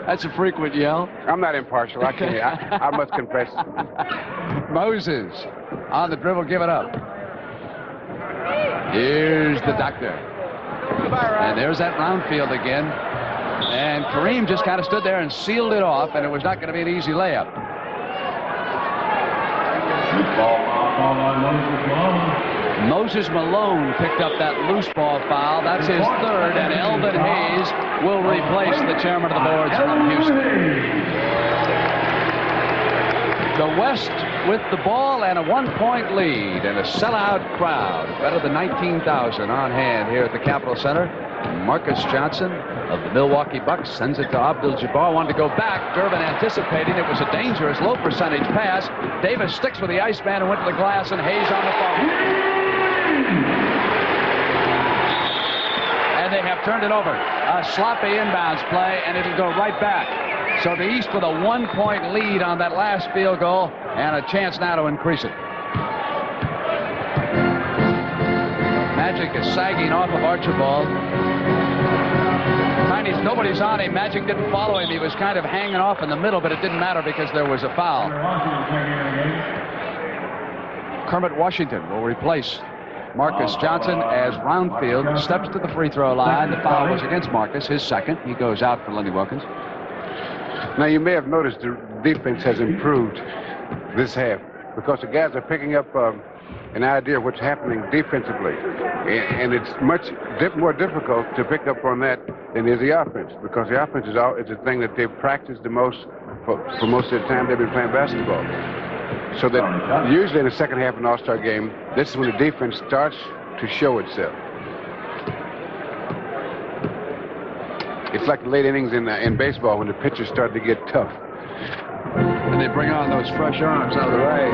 That's a frequent yell. I'm not impartial. I can't. I must confess. Moses on the dribble, give it up. Here's the doctor. And there's that Roundfield again. And Kareem just kind of stood there and sealed it off, and it was not going to be an easy layup. Moses Malone picked up that loose ball foul. That's his third, and Elvin Hayes will replace the chairman of the boards from Houston. The West with the ball and a 1-point lead and a sellout crowd. Better than 19,000 on hand here at the Capitol Center. Marcus Johnson of the Milwaukee Bucks sends it to Abdul-Jabbar. Wanted to go back. Durbin anticipating it was a dangerous low percentage pass. Davis sticks with the Iceman and went to the glass, and Hayes on the phone. And they have turned it over. A sloppy inbounds play, and it'll go right back. So the East with a 1-point lead on that last field goal and a chance now to increase it. Magic is sagging off of Archibald. Nobody's on him. Magic didn't follow him. He was kind of hanging off in the middle, but it didn't matter because there was a foul. Kermit Washington will replace Marcus Johnson as Roundfield steps to the free throw line. The foul was against Marcus, his second. He goes out for Lenny Wilkins. Now, you may have noticed the defense has improved this half because the guys are picking up an idea of what's happening defensively. And it's much more difficult to pick up on that than is the offense, because the offense is the thing that they've practiced the most for most of the time they've been playing basketball. So that usually in the second half of an All-Star game, this is when the defense starts to show itself. It's like the late innings in baseball when the pitchers start to get tough. And they bring on those fresh arms out of the way.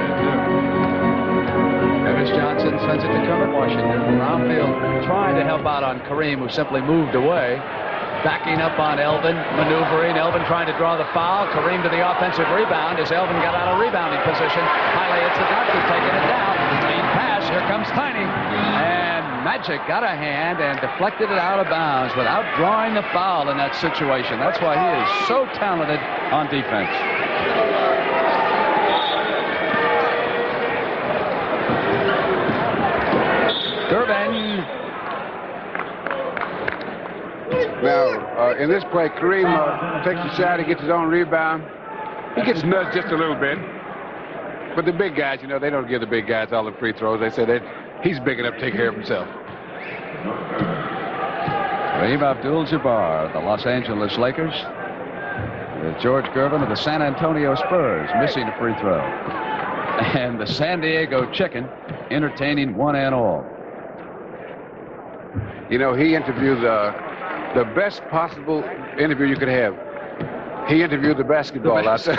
Davis Johnson sends it to Kermit Washington. Roundfield trying to help out on Kareem, who simply moved away. Backing up on Elvin, maneuvering. Elvin trying to draw the foul. Kareem to the offensive rebound as Elvin got out of rebounding position. Finally, it's the doctor taking it down. Clean pass. Here comes Tiny. And Magic got a hand and deflected it out of bounds without drawing the foul in that situation. That's why he is so talented on defense. Durbin. Now, in this play, Kareem takes a shot, he gets his own rebound. He gets nudged just a little bit. But the big guys, you know, they don't give the big guys all the free throws. They say that he's big enough to take care of himself. Kareem Abdul-Jabbar, the Los Angeles Lakers, with George Gervin of the San Antonio Spurs missing a free throw. And the San Diego Chicken entertaining one and all. You know, he interviewed the best possible interview you could have. He interviewed the basketball out there.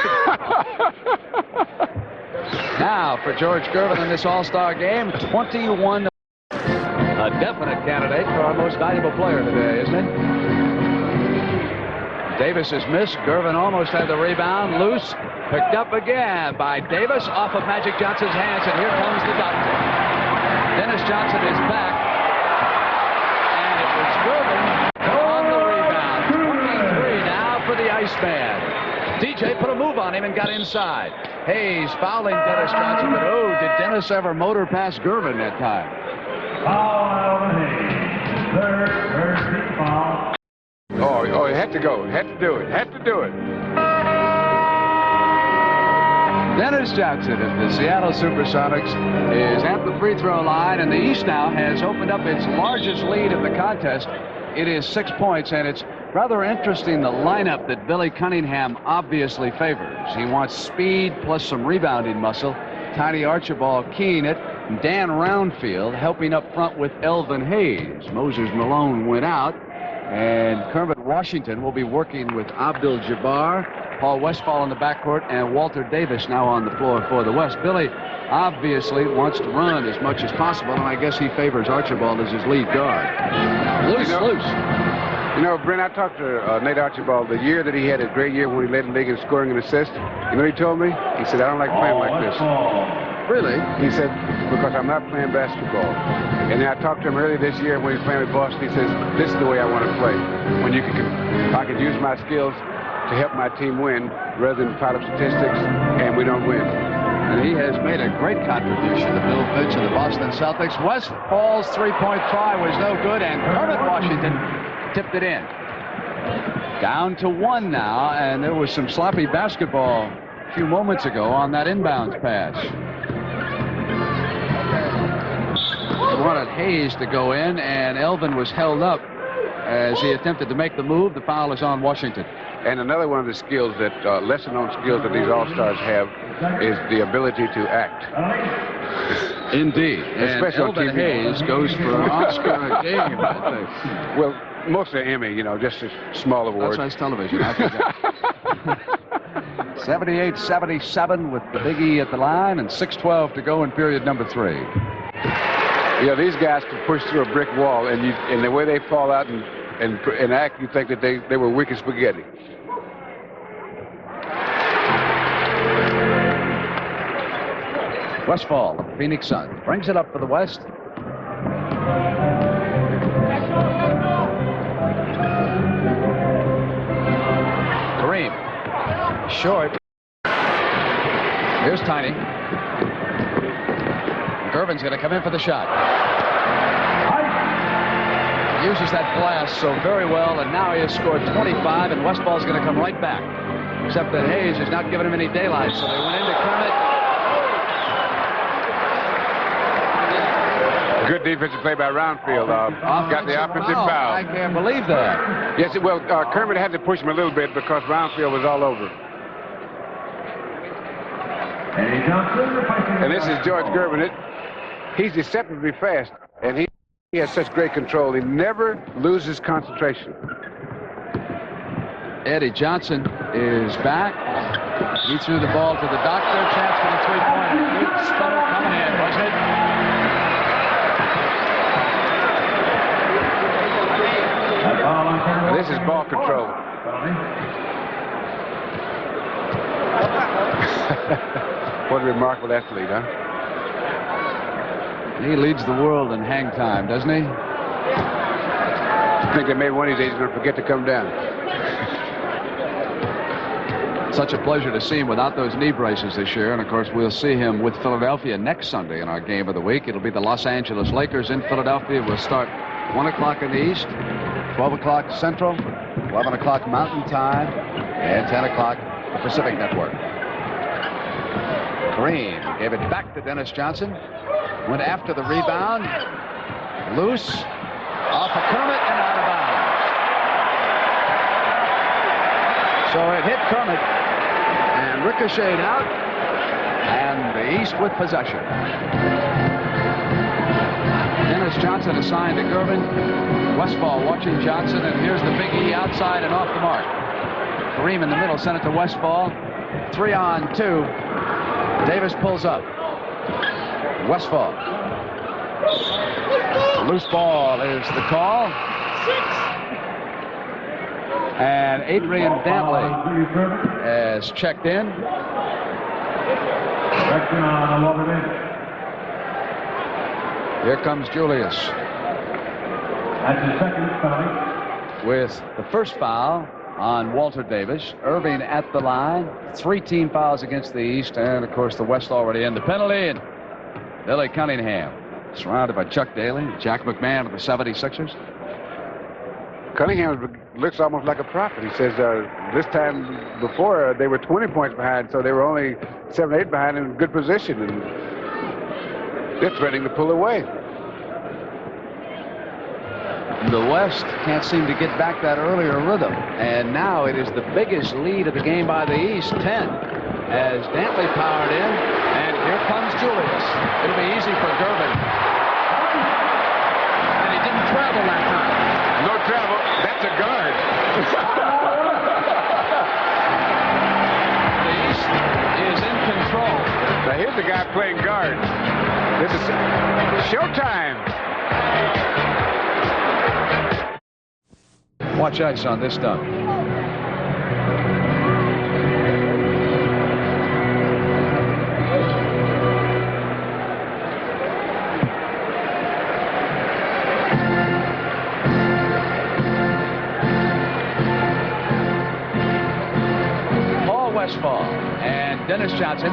Now for George Gervin in this All-Star game, 21. A definite candidate for our most valuable player today, isn't it? Davis has missed. Gervin almost had the rebound. Loose. Picked up again by Davis off of Magic Johnson's hands. And here comes the doctor. Dennis Johnson is back. And it was Gervin on the rebound. 23 now for the Iceman. DJ put a move on him and got inside. Hayes fouling Dennis Johnson. But oh, did Dennis ever motor past Gervin that time? Oh, he had to go. Had to do it. Had to do it. Dennis Johnson of the Seattle Supersonics is at the free throw line, and the East now has opened up its largest lead of the contest. It is 6 points, and it's rather interesting the lineup that Billy Cunningham obviously favors. He wants speed plus some rebounding muscle. Tiny Archibald keying it. Dan Roundfield helping up front with Elvin Hayes. Moses Malone went out, and Kermit Washington will be working with Abdul-Jabbar, Paul Westphal in the backcourt, and Walter Davis now on the floor for the West. Billy obviously wants to run as much as possible, and I guess he favors Archibald as his lead guard. Loose. You know, Brent, I talked to Nate Archibald the year that he had a great year when he led the league in scoring and assists. You know what he told me? He said, I don't like playing like this. Really? He said, because I'm not playing basketball. And then I talked to him earlier this year when he was playing with Boston. He says, this is the way I want to play. When you I can use my skills to help my team win rather than pile up statistics and we don't win. And he has made a great contribution to Bill Fitch and the Boston Celtics. Westfall's three-point try was no good, and Kermit Washington tipped it in. Down to one now, and there was some sloppy basketball a few moments ago on that inbounds pass. He wanted Hayes to go in, and Elvin was held up as he attempted to make the move. The foul is on Washington. And another one of the skills that, lesser-known skills that these All-Stars have is the ability to act. Indeed. Especially and Elvin Hayes goes for an Oscar a game, I think. Well, mostly Emmy, you know, just a small award. That's nice television. I forgot. 78-77 with the Big E at the line and 6:12 to go in period number 3. You know, these guys can push through a brick wall, and the way they fall out and act, you think that they were weak as spaghetti. Westfall, Phoenix Suns, brings it up for the West. Kareem, short. Here's Tiny. Gervin's going to come in for the shot. Uses that glass so very well, and now he has scored 25, and Westfall's going to come right back. Except that Hayes is not giving him any daylight, so they went into Kermit. Good defensive play by Roundfield. Got the offensive foul. I can't believe that. Yes, well, Kermit had to push him a little bit because Roundfield was all over. And this is George Gervin. He's deceptively fast, and he has such great control. He never loses concentration. Eddie Johnson is back. He threw the ball to the doctor. Chance for the three-pointer. Good stutter coming in, wasn't it? This is ball control. What a remarkable athlete, huh? He leads the world in hang time, doesn't he? I think that maybe one of these days he's going to forget to come down. Such a pleasure to see him without those knee braces this year. And, of course, we'll see him with Philadelphia next Sunday in our game of the week. It'll be the Los Angeles Lakers in Philadelphia. We'll start 1 o'clock in the East, 12 o'clock Central. 11 o'clock Mountain Time, and 10 o'clock Pacific Network. Kareem gave it back to Dennis Johnson. Went after the rebound. Loose. Off of Kermit and out of bounds. So it hit Kermit and ricocheted out. And the East with possession. Dennis Johnson assigned to Gervin. Westfall watching Johnson, and here's the Big E outside and off the mark. Kareem in the middle, sent it to Westfall. 3-on-2. Davis pulls up. Westfall. Loose ball is the call. And Adrian Dantley has checked in. Here comes Julius. That's his second foul. With the first foul on Walter Davis. Irving at the line. 3 team fouls against the East, and of course the West already in. The penalty, and Billy Cunningham surrounded by Chuck Daly, Jack McMahon of the 76ers. Cunningham looks almost like a prophet. He says this time before they were 20 points behind, so they were only 7 or 8 behind in good position, and they're threatening to pull away. The West can't seem to get back that earlier rhythm, and now it is the biggest lead of the game by the East, 10, as Dantley powered in, and here comes Julius. It'll be easy for Gervin. And he didn't travel that time. No travel. That's a guard. The East is in control. Now here's the guy playing guard. This is showtime. Watch ice on this dunk. Paul Westfall and Dennis Johnson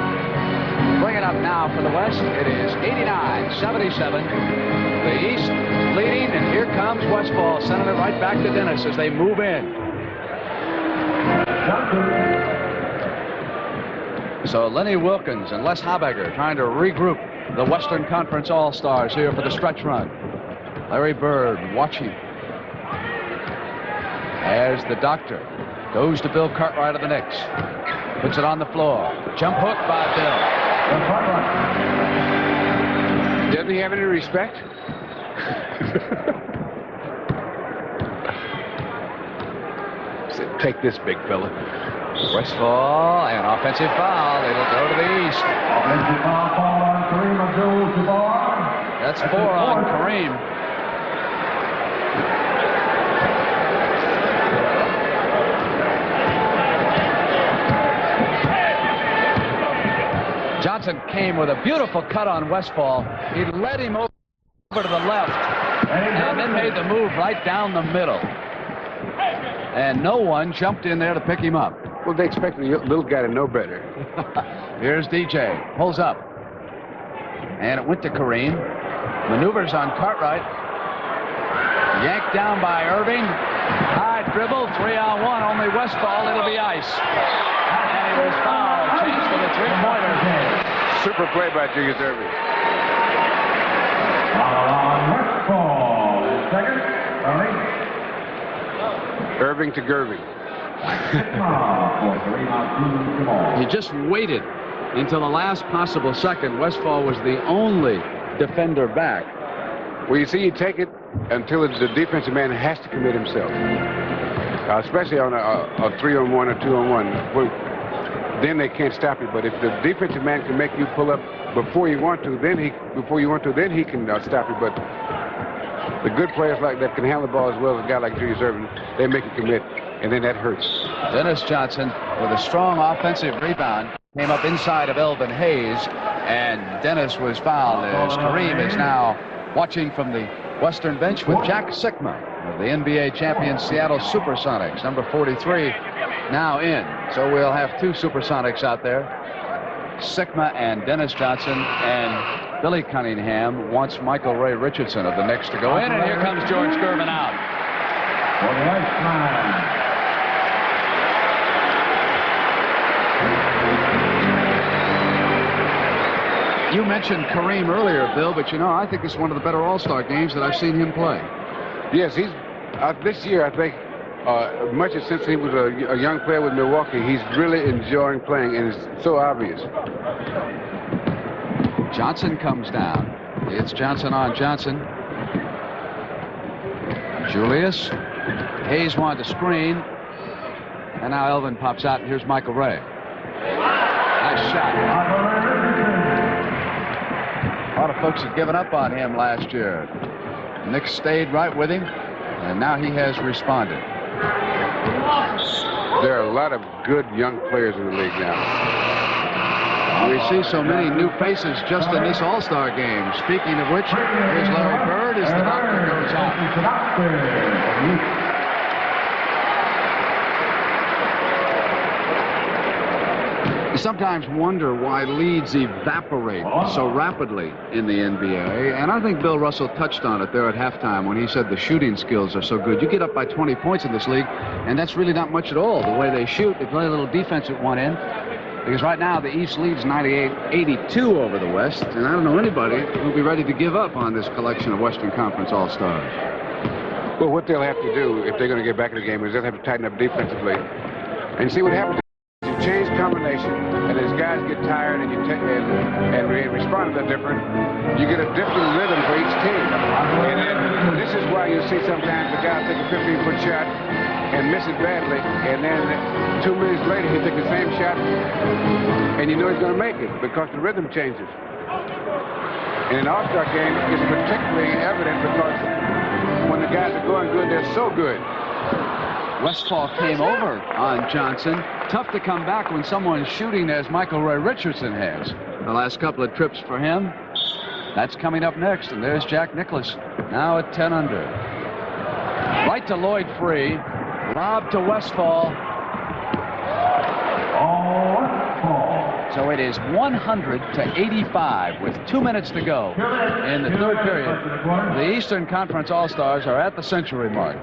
bring it up now for the West. It is 89-77. The East leading, and here comes Westfall, sending it right back to Dennis as they move in. So Lenny Wilkins and Les Habegger trying to regroup the Western Conference All-Stars here for the stretch run. Larry Bird watching as the doctor goes to Bill Cartwright of the Knicks. Puts it on the floor. Jump hook by Bill. Doesn't he have any respect? Take this, big fella. Westfall, an offensive foul. It'll go to the East. Offensive foul on Kareem Abdul-Jabbar. That's 4 on Kareem. Johnson came with a beautiful cut on Westfall. He led him over to the left and then made the move right down the middle. And no one jumped in there to pick him up. Well, they expect the little guy to know better. Here's DJ. Pulls up. And it went to Kareem. Maneuvers on Cartwright. Yanked down by Irving. High dribble. 3-on-1. Only Westfall. It'll be ice. And he was fouled. Changed to the three-pointer. Super play by Julius Irving. Westfall is second. Irving to Gerving. He just waited until the last possible second. Westfall was the only defender back. Well, you see, you take it until the defensive man has to commit himself, especially on a 3-on-1 or 2-on-1. Well, then they can't stop you. But if the defensive man can make you pull up before you want to, then he can stop you. But the good players like that can handle the ball as well as a guy like Julius Irving. They make you commit, and then that hurts. Dennis Johnson with a strong offensive rebound came up inside of Elvin Hayes, and Dennis was fouled as Kareem is now watching from the Western bench with Jack Sikma of the NBA champion Seattle Supersonics, number 43, now in. So we'll have 2 Supersonics out there. Sikma and Dennis Johnson, and Billy Cunningham wants Michael Ray Richardson of the Knicks to go in, and here comes George Gervin out. For the Iceman, You mentioned Kareem earlier, Bill, but you know, I think it's one of the better All-Star games that I've seen him play. Yes, he's this year, I think, much as since he was a young player with Milwaukee, he's really enjoying playing, and it's so obvious. Johnson comes down. It's Johnson on Johnson. Julius. Hayes wanted to screen. And now Elvin pops out, and here's Michael Ray. Nice shot. A lot of folks had given up on him last year. Nick stayed right with him, and now he has responded. There are a lot of good young players in the league now. We see so many new faces just in this All-Star game. Speaking of which, here's Larry Bird as the doctor goes out. You sometimes wonder why leads evaporate so rapidly in the NBA, and I think Bill Russell touched on it there at halftime when he said the shooting skills are so good. You get up by 20 points in this league, and that's really not much at all. The way they shoot, they play a little defense at one end, because right now the East leads 98-82 over the West, and I don't know anybody who'll be ready to give up on this collection of Western Conference All-Stars. Well, what they'll have to do if they're going to get back in the game is they'll have to tighten up defensively and see what happens. You change combination, and as guys get tired and respond a little different, you get a different rhythm for each team. And this is why you see sometimes the guy take a 15-foot shot and miss it badly, and then 2 minutes later he takes the same shot, and you know he's going to make it because the rhythm changes. In an All-Star game, it's particularly evident because when the guys are going good, they're so good. Westfall came over on Johnson. Tough to come back when someone's shooting as Michael Ray Richardson has. The last couple of trips for him. That's coming up next, and there's Jack Nicklaus, now at 10 under. Right to Lloyd Free. Lob to Westfall. So it is 100-85 with 2 minutes to go in the third period. The Eastern Conference All-Stars are at the century mark.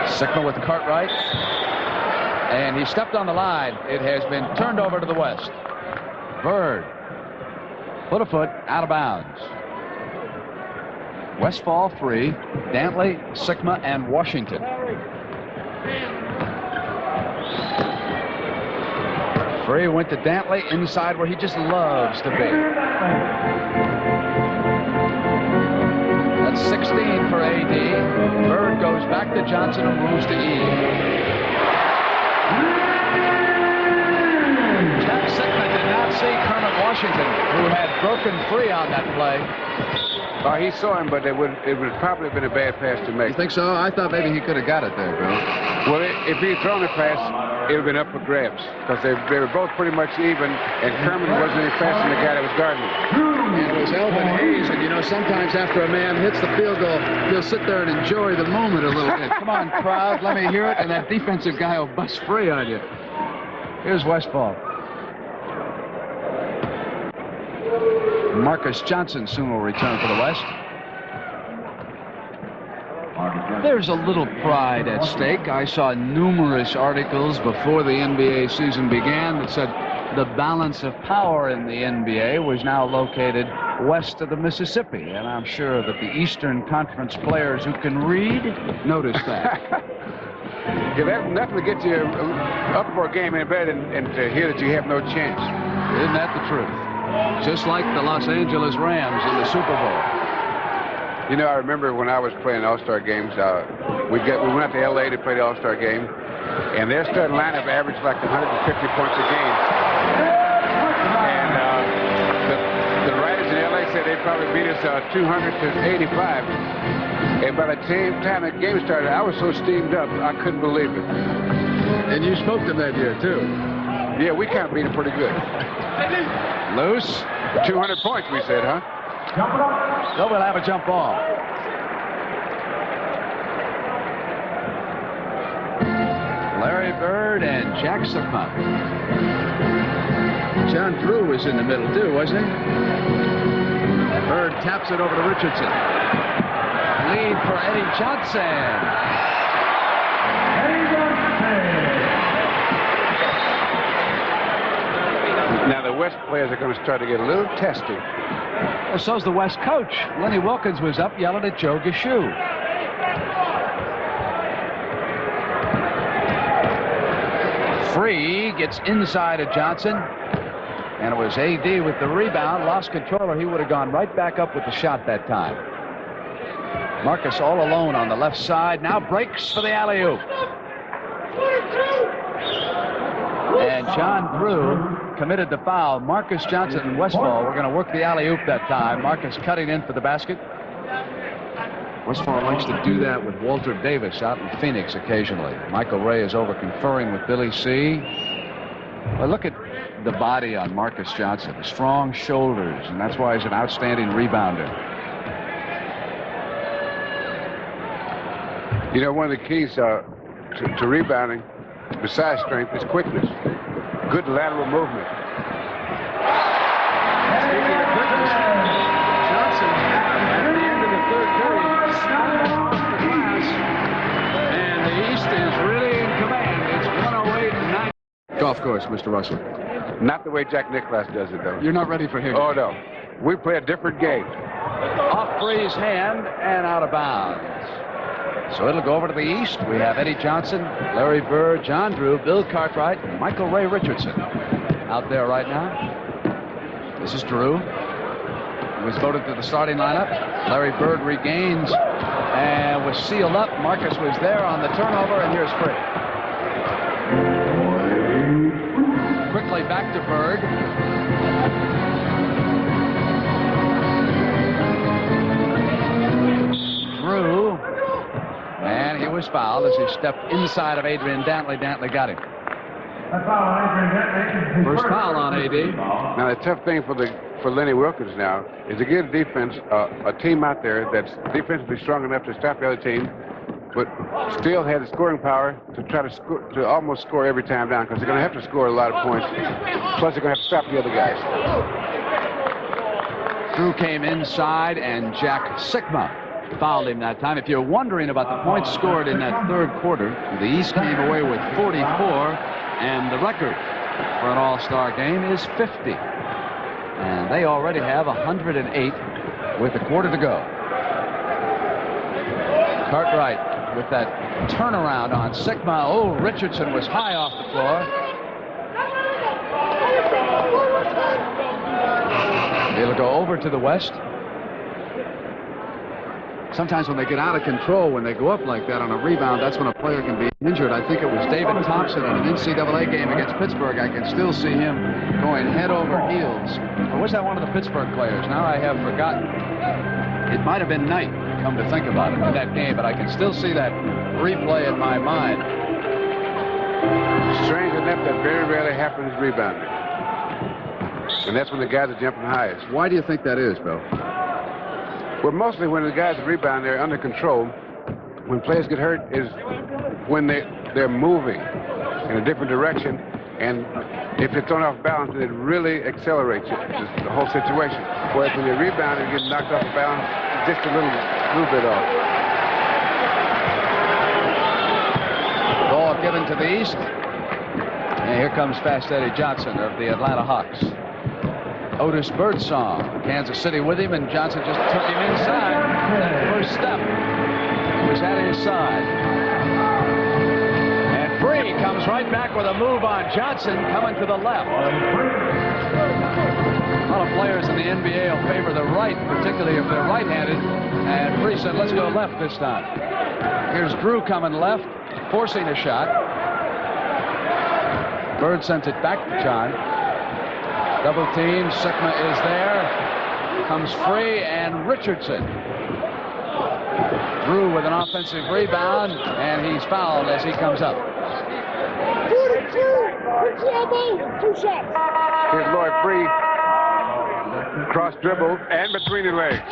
Sigma with Cartwright, and he stepped on the line. It has been turned over to the West. Bird put a foot out of bounds. Westfall free. Dantley, Sigma, and Washington. Free went to Dantley inside where he just loves to be. That's 16 for AD. Bird goes back to Johnson and moves to E. Jack Sigma did not see Kermit Washington, who had broken free on that play. He saw him, but it would probably have been a bad pass to make. You think so? I thought maybe he could have got it there, Bill. Well, if he had thrown the pass, it would have been up for grabs because they were both pretty much even, and Kermit wasn't any faster than the guy that was guarding him. And it was Elvin Hayes, and you know, sometimes after a man hits the field goal, he'll sit there and enjoy the moment a little bit. Come on, crowd, let me hear it, and that defensive guy will bust free on you. Here's Westfall. Marcus Johnson soon will return for the West. There's a little pride at stake. I saw numerous articles before the NBA season began that said the balance of power in the NBA was now located west of the Mississippi, and I'm sure that the Eastern Conference players who can read noticed that. Yeah, that's nothing to get you up for a game in bed and to hear that you have no chance. Isn't that the truth? Just like the Los Angeles Rams in the Super Bowl. You know, I remember when I was playing All-Star games, we went out to L.A. to play the All-Star game, and their starting lineup averaged like 150 points a game. And the writers in L.A. said they probably beat us 200-85. And by the time the game started, I was so steamed up, I couldn't believe it. And you spoke to them that year, too. Yeah, we kind of beat them pretty good. Loose. 200 points, we said, huh? So we'll have a jump ball. Larry Bird and Jack Sigma. John Drew was in the middle, too, wasn't he? Bird taps it over to Richardson. Lead for Eddie Johnson. Now the West players are going to start to get a little testy. Well, so's the West coach. Lenny Wilkins was up yelling at Joe Gashu. Free gets inside of Johnson. And it was A.D. with the rebound. Lost control, or he would have gone right back up with the shot that time. Marcus all alone on the left side. Now breaks for the alley-oop. And John Drew committed the foul. Marcus Johnson and Westfall were going to work the alley-oop that time. Marcus cutting in for the basket. Westfall likes to do that with Walter Davis out in Phoenix occasionally. Michael Ray is over conferring with Billy C. Well, look at the body on Marcus Johnson, the strong shoulders, and that's why he's an outstanding rebounder. You know, one of the keys to rebounding, besides strength, is quickness. Good lateral movement. Speaking of quickness, Johnson, at the end of the third period, snapped off the glass, and the East is really in command. It's 108-90. Golf course, Mr. Russell. Not the way Jack Nicklaus does it, though. You're not ready for him. Oh, no. We play a different game. Off Free's hand and out of bounds. So it'll go over to the East. We have Eddie Johnson, Larry Bird, John Drew, Bill Cartwright, and Michael Ray Richardson out there right now. This is Drew. He was voted to the starting lineup. Larry Bird regains and was sealed up. Marcus was there on the turnover, and here's Free. Quickly back to Bird. Drew. And he was fouled as he stepped inside of Adrian Dantley. Dantley got him. First foul on A.D. Now, the tough thing for Lenny Wilkins now is to get a defense, a team out there that's defensively strong enough to stop the other team, but still had the scoring power to try to score, to almost score every time down, because they're going to have to score a lot of points. Plus, they're going to have to stop the other guys. Drew came inside, and Jack Sikma fouled him that time. If you're wondering about the points scored in that third quarter, the East came away with 44, and the record for an all-star game is 50. And they already have 108 with a quarter to go. Cartwright with that turnaround on Sikma. Oh, Richardson was high off the floor. It'll go over to the West. Sometimes when they get out of control, when they go up like that on a rebound, that's when a player can be injured. I think it was David Thompson in an NCAA game against Pittsburgh. I can still see him going head over heels. Or was that one of the Pittsburgh players? Now I have forgotten. It might have been Knight, come to think about it, in that game, but I can still see that replay in my mind. Strange enough, that very rarely happens rebounding. And that's when the guys are jumping highest. Why do you think that is, Bill? Well, mostly when the guys rebound, they're under control. When players get hurt is when they're moving in a different direction, and if they're thrown off balance, it really accelerates the whole situation. Whereas when they rebound and get knocked off balance, just a little bit off. Ball given to the East. And here comes Fast Eddie Johnson of the Atlanta Hawks. Otis Birdsong, Kansas City with him, and Johnson just took him inside. That first step was at his side. And Free comes right back with a move on Johnson, coming to the left. A lot of players in the NBA will favor the right, particularly if they're right-handed. And Free said, let's go left this time. Here's Drew coming left, forcing a shot. Bird sent it back to John. Double team, Sikma is there. Comes Free and Richardson. Drew with an offensive rebound, and he's fouled as he comes up. Here's Lloyd Free. Cross dribble and between the legs.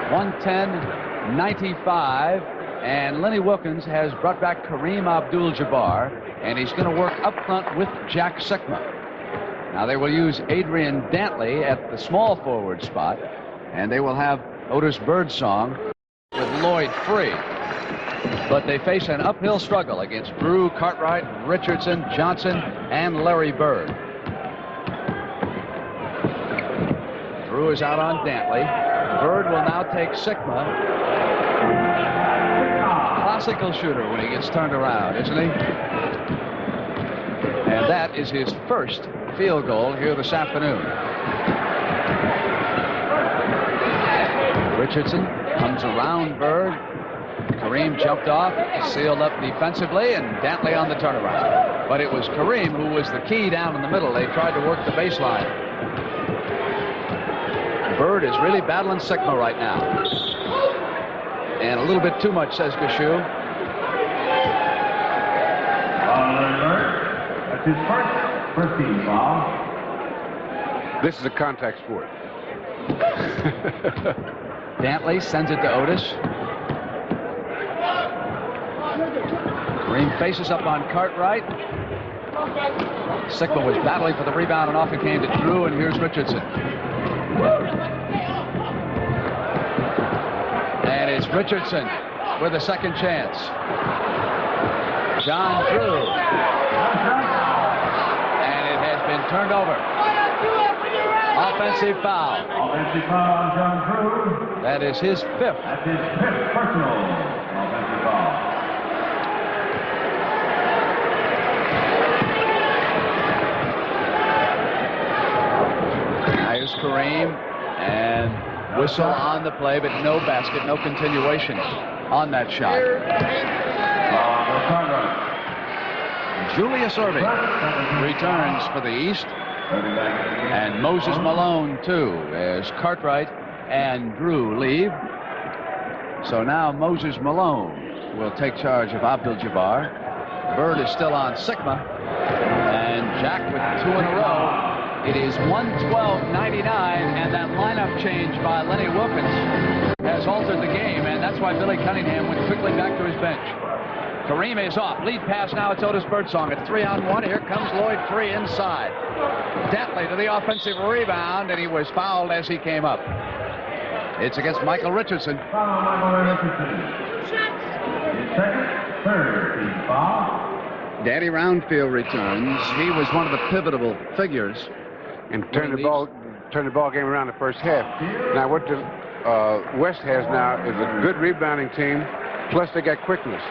110-95, and Lenny Wilkins has brought back Kareem Abdul-Jabbar, and he's going to work up front with Jack Sikma. Now they will use Adrian Dantley at the small forward spot, and they will have Otis Birdsong with Lloyd Free. But they face an uphill struggle against Brew, Cartwright, Richardson, Johnson, and Larry Bird. Brew is out on Dantley. Bird will now take Sigma. Classical shooter when he gets turned around, isn't he? And that is his first field goal here this afternoon. Richardson comes around Bird. Kareem jumped off, sealed up defensively, and Dantley on the turnaround. But it was Kareem who was the key down in the middle. They tried to work the baseline. Bird is really battling Sigma right now. And a little bit too much, says Gushue. That's his first team foul. This is a contact sport. Dantley sends it to Otis. Kareem faces up on Cartwright. Sigma was battling for the rebound, and off it came to Drew, and here's Richardson. And it's Richardson with a second chance. John Drew. And it has been turned over. Offensive foul. Offensive foul on John Drew. That is his fifth. That's his fifth personal offensive foul. Here's Kareem, and whistle on the play, but no basket, no continuation on that shot. Julius Irving returns for the East, and Moses Malone too, as Cartwright and Drew leave. So now Moses Malone will take charge of Abdul-Jabbar. Bird is still on Sigma, and Jack with 2 in a row. It is 112-99, and that lineup change by Lenny Wilkins has altered the game, and that's why Billy Cunningham went quickly back to his bench. Kareem is off. Lead pass now. It's Otis Birdsong. It's 3-on-1. Here comes Lloyd free inside. Dantley to the offensive rebound, and he was fouled as he came up. It's against Michael Richardson. Foul on Michael Richardson. His second, third team foul. Danny Roundfield returns. He was one of the pivotal figures. And turn the ball game around the first half. Now what the West has now is a good rebounding team, plus they got quickness.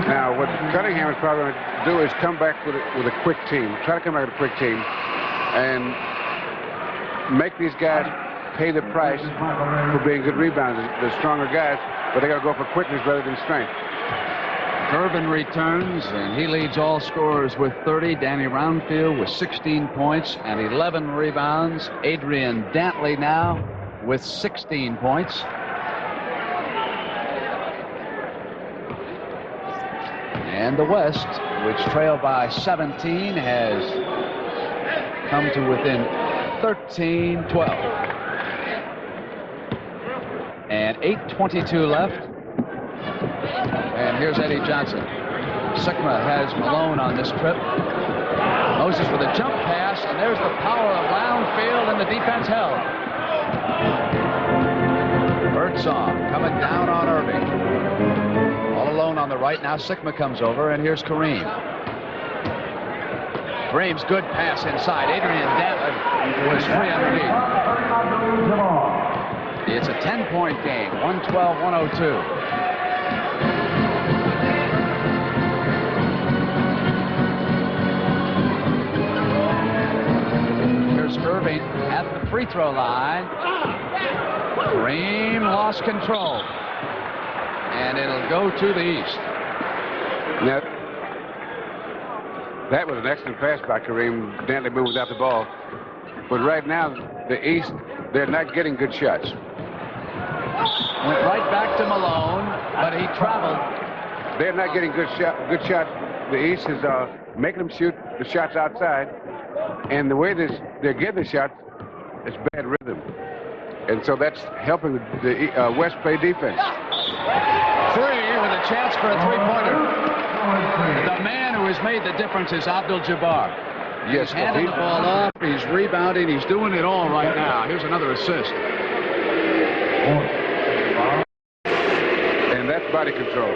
Now what Cunningham is probably going to do is come back with a quick team, try to come back with a quick team, and make these guys pay the price for being good rebounders. The stronger guys, but they got to go for quickness rather than strength. Irvin returns, and he leads all scorers with 30. Danny Roundfield with 16 points and 11 rebounds. Adrian Dantley now with 16 points. And the West, which trailed by 17, has come to within 13-12. And 8:22 left. And here's Eddie Johnson. Sigma has Malone on this trip. Moses with a jump pass, and there's the power of Roundfield, and the defense held. Birdsong coming down on Irving. All alone on the right. Now Sigma comes over, and here's Kareem. Kareem's good pass inside. Adrian Dantley was free underneath. It's a 10-point game, 112-102. Irving at the free throw line. Kareem lost control, and it'll go to the East. Now, that was an excellent pass by Kareem. Dantley moved without the ball. But right now, the East, they're not getting good shots. Went right back to Malone, but he traveled. They're not getting good shots. The East is making them shoot the shots outside. And the way they're getting the shots is bad rhythm. And so that's helping the West play defense. Free with a chance for a three-pointer. The man who has made the difference is Abdul-Jabbar. Yes, he's handing the ball off, he's rebounding, he's doing it all right now. Here's another assist. And that's body control.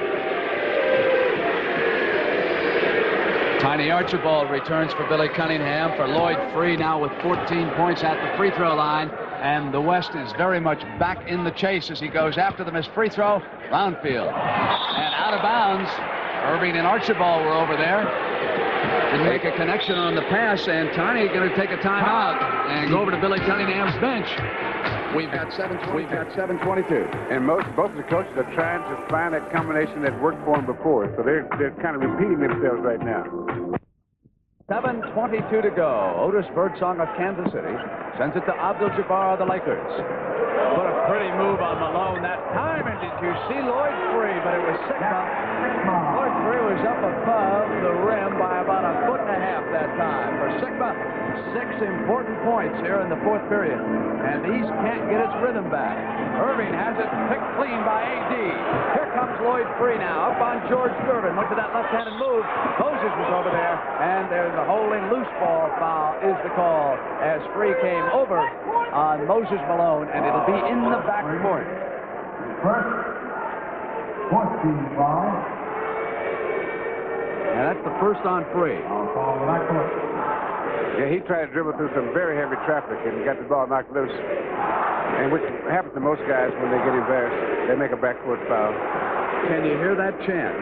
Tiny Archibald returns for Billy Cunningham. For Lloyd Free now with 14 points at the free throw line. And the West is very much back in the chase as he goes after the missed free throw. Roundfield. And out of bounds. Irving and Archibald were over there. Didn't make a connection on the pass, and Tiny going to take a timeout and go over to Billy Cunningham's bench. We've got 7:22. And both of the coaches are trying to find that combination that worked for them before, so they're kind of repeating themselves right now. 7:22 to go. Otis Birdsong of Kansas City sends it to Abdul-Jabbar of the Lakers. What a pretty move on Malone that time, and did you see Lloyd Free? But it was Sigma. Lloyd Free was up above the rim by about a foot and a half that time. For Sigma, 6 important points here in the fourth period, and the East can't get its rhythm back. Irving has it picked clean by A.D. Here comes Lloyd Free now, up on George Durbin. Went to that left-handed move. Moses was over there, and there's a holding loose ball foul is the call as Free came over on Moses Malone, and it'll be in the backcourt. First, 14 foul. And that's the first on Free. I'll call the backcourt. Yeah, he tried to dribble through some very heavy traffic and got the ball knocked loose. And which happens to most guys when they get embarrassed. They make a backcourt foul. Can you hear that chant?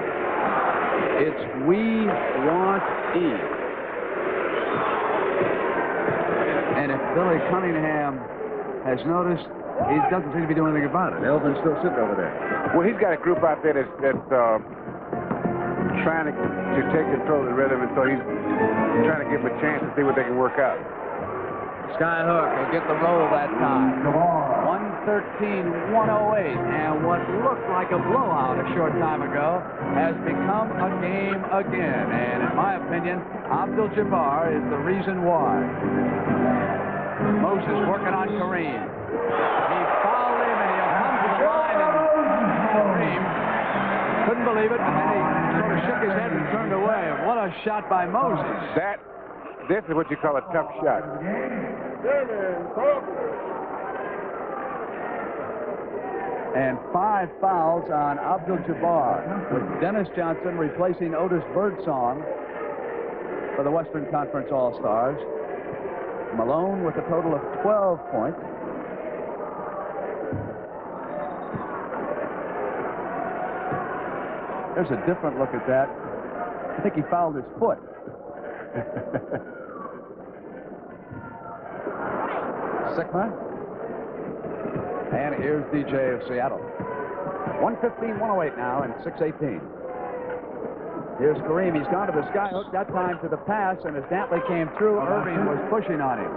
It's "We want E." And if Billy Cunningham has noticed, he doesn't seem to be doing anything about it. Elvin's still sitting over there. Well, he's got a group out there that's trying to take control of the rhythm, and so he's trying to give them a chance to see what they can work out. Skyhook will get the roll that time. 113-108, and what looked like a blowout a short time ago has become a game again. And in my opinion, Abdul-Jabbar is the reason why. Moses working on Kareem. He fouled him, and he'll come to the line, and Kareem couldn't believe it, and then he sort of shook his head and turned away. What a shot by Moses. This is what you call a tough shot. And 5 fouls on Abdul-Jabbar, with Dennis Johnson replacing Otis Birdsong for the Western Conference All-Stars. Malone with a total of 12 points. There's a different look at that. I think he fouled his foot. Sigma. And here's DJ of Seattle. 115-108 now and 6:18. Here's Kareem. He's gone to the skyhook, that time to the pass, and as Dantley came through, Irving was pushing on him.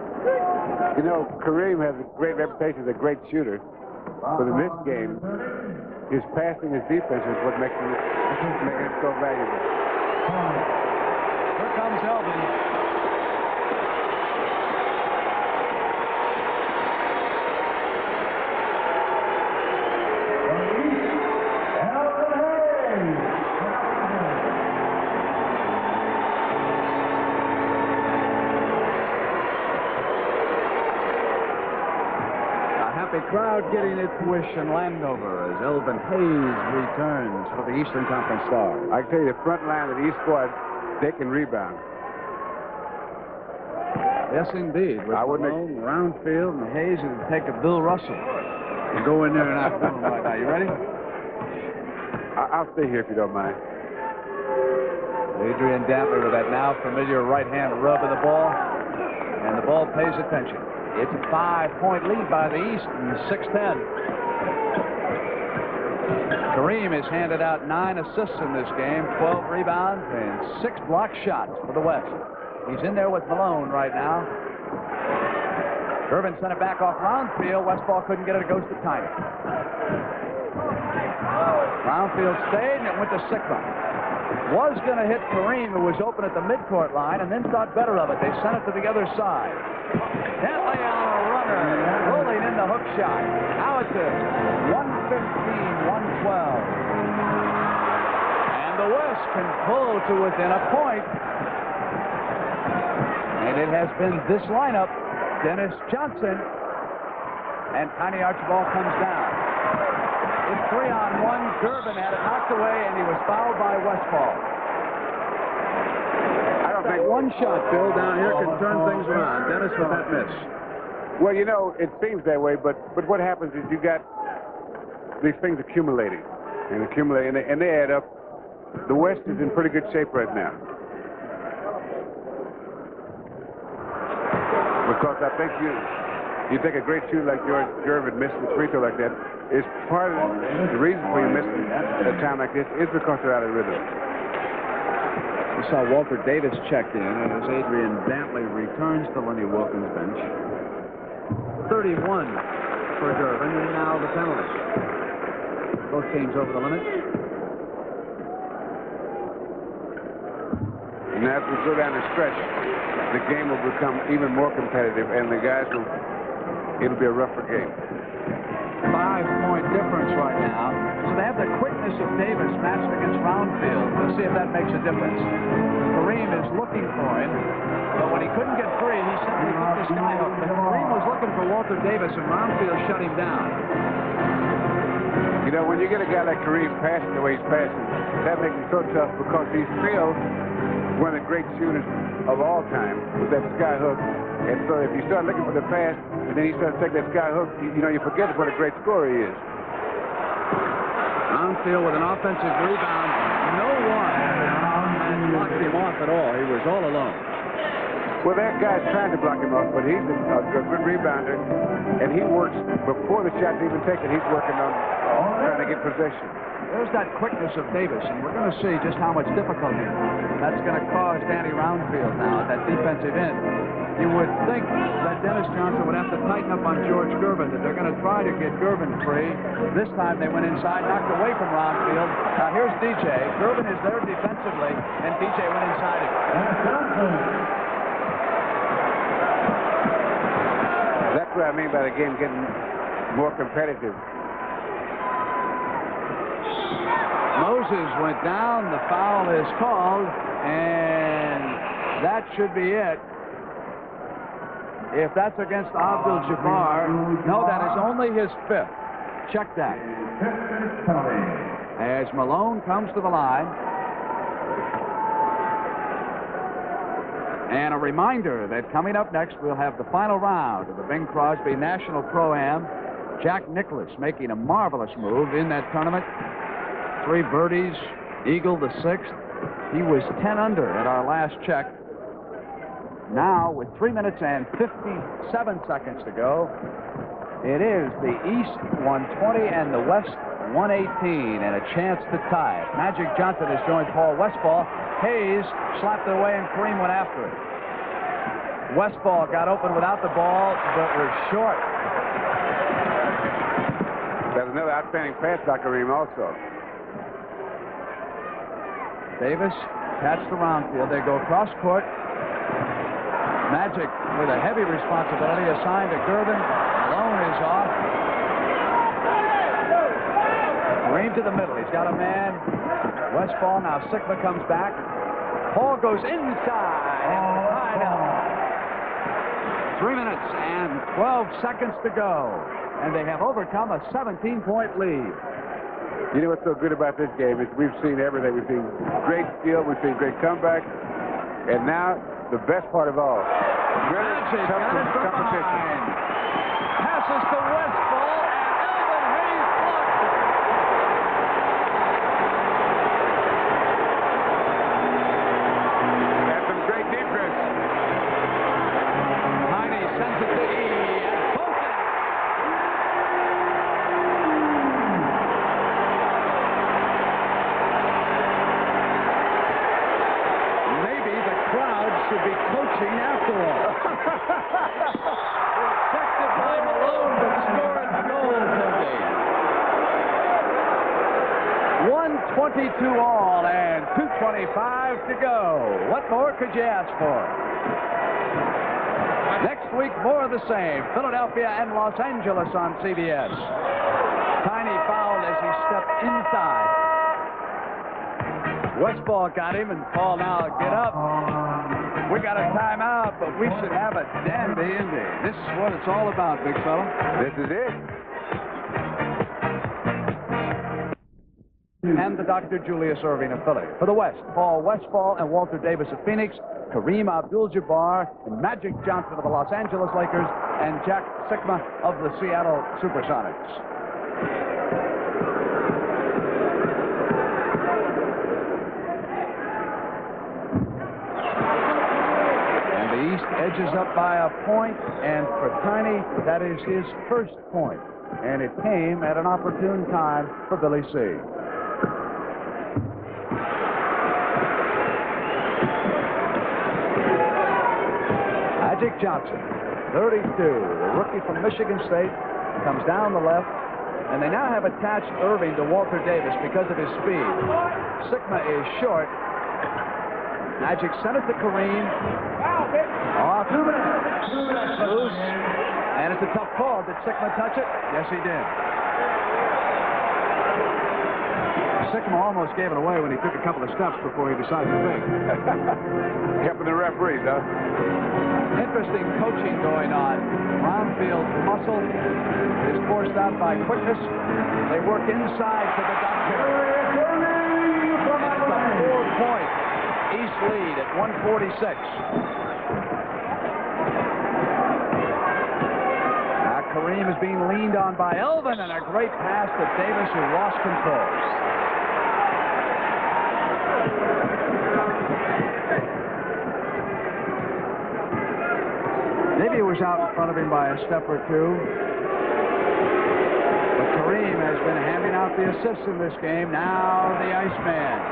You know, Kareem has a great reputation as a great shooter, but in this game, his passing, his defense is what makes him so valuable. Here comes Elvin. Crowd getting its wish in Landover as Elvin Hayes returns for the Eastern Conference Stars. I can tell you, the front line of the East squad, they can rebound. Yes, indeed. With Malone, Roundfield, and Hayes, it would take a Bill Russell to go in there and outdo him right now. You ready? I'll stay here if you don't mind. Adrian Dantley with that now familiar right hand rub of the ball, and the ball pays attention. It's a 5-point lead by the East, and 6-10. Kareem has handed out 9 assists in this game, 12 rebounds, and 6 block shots for the West. He's in there with Malone right now. Irvin sent it back off Roundfield. Westfall couldn't get it. It goes to Tiny. Roundfield stayed, and it went to Sigma. Was going to hit Kareem, who was open at the midcourt line, and then thought better of it. They sent it to the other side. Dantley on a runner, rolling in the hook shot. Now it's a 115-112. And the West can pull to within a point. And it has been this lineup. Dennis Johnson, and Tiny Archibald comes down. It's 3-on-1. Durbin had it knocked away, and he was fouled by Westfall. don't think... One shot, Bill, down here can turn things around. Dennis with that miss. Well, you know, it seems that way, but what happens is you got these things accumulating and accumulating, and they add up. The West is in pretty good shape right now. Because I think you take a great shooter like George Gervin missing a free throw like that is part of the reason for you missing at a time like this is because they're out of rhythm. We saw Walter Davis checked in as Adrian Dantley returns to Lenny Wilkins' bench. 31 for Gervin, and now the penalty. Both teams over the limit. And as we go down the stretch, the game will become even more competitive, and the guys will, it'll be a rougher game. 5-point difference right now. So they have the quickness of Davis matched against Roundfield. We'll see if that makes a difference. Kareem is looking for him, but when he couldn't get free, he simply took the skyhook. But Kareem was looking for Walter Davis, and Roundfield shut him down. You know, when you get a guy like Kareem passing the way he's passing, that makes it so tough because he's still one of the great shooters of all time with that sky hook. And so if you start looking for the pass, and then he starts taking that sky hook, you know, you forget what a great scorer he is. Roundfield with an offensive rebound. No one blocked him off at all. He was all alone. Well, that guy's trying to block him off, but he's a good rebounder, and he works before the shot's even taken. He's working on trying to get possession. There's that quickness of Davis, and we're going to see just how much difficulty that's going to cause Danny Roundfield now at that defensive end. You would think that Dennis Johnson would have to tighten up on George Gervin, that they're going to try to get Gervin free. This time they went inside, knocked away from Roundfield. Now here's DJ. Gervin is there defensively, and DJ went inside it. That's what I mean by the game getting more competitive. Moses went down, the foul is called, and that should be it. If that's against Abdul-Jabbar, no, that is only his fifth. Check that. As Malone comes to the line. And a reminder that coming up next, we'll have the final round of the Bing Crosby National Pro-Am. Jack Nicklaus making a marvelous move in that tournament. 3 birdies, eagle the 6th. He was 10 under at our last check. Now, with 3 minutes and 57 seconds to go, it is the East 120 and the West 118, and a chance to tie it. Magic Johnson has joined Paul Westphal. Hayes slapped it away, and Kareem went after it. Westphal got open without the ball, but was short. There's another outstanding pass by Kareem also. Davis catch the Roundfield. They go cross court. Magic with a heavy responsibility assigned to Gervin. Malone is off. Kareem to the middle. He's got a man. Westphal. Now Sigma comes back. Paul goes inside. And 3 minutes and 12 seconds to go. And they have overcome a 17-point lead. You know what's so good about this game is we've seen everything. We've seen great skill, we've seen great comeback, and now the best part of all, really tough competition. Passes to Westphal, and Elvin Hayes blocked it. That's some great defense. Tiny sends it to E, and Boca. Should be coaching after all. Rejected by Malone, but scored goal today. 122 all and 2:25 to go. What more could you ask for? Next week, more of the same. Philadelphia and Los Angeles on CBS. Tiny fouled as he stepped inside. Westphal got him, and Paul now get up. We got a timeout, but we should have a dandy ending. This is what it's all about, big fella. This is it. And the Dr. Julius Irving of Philly. For the West, Paul Westphal and Walter Davis of Phoenix. Kareem Abdul-Jabbar, Magic Johnson of the Los Angeles Lakers, and Jack Sikma of the Seattle Supersonics. And the East edges up by a point, and for Tiny, that is his first point. And it came at an opportune time for Billy C. Magic Johnson, 32, the rookie from Michigan State, comes down the left, and they now have attached Irving to Walter Davis because of his speed. Sikma is short. Magic sent it to Kareem. Off. Loose. And it's a tough call. Did Sikma touch it? Yes, he did. Sikma almost gave it away when he took a couple of steps before he decided to think. Helping the referees, huh? Interesting coaching going on. Roundfield muscle is forced out by quickness. They work inside to the doctor. That's a 4-point East lead at 146. Now Kareem is being leaned on by Elvin, and a great pass to Davis, who lost control. Maybe he was out in front of him by a step or two. But Kareem has been handing out the assists in this game. Now the Iceman.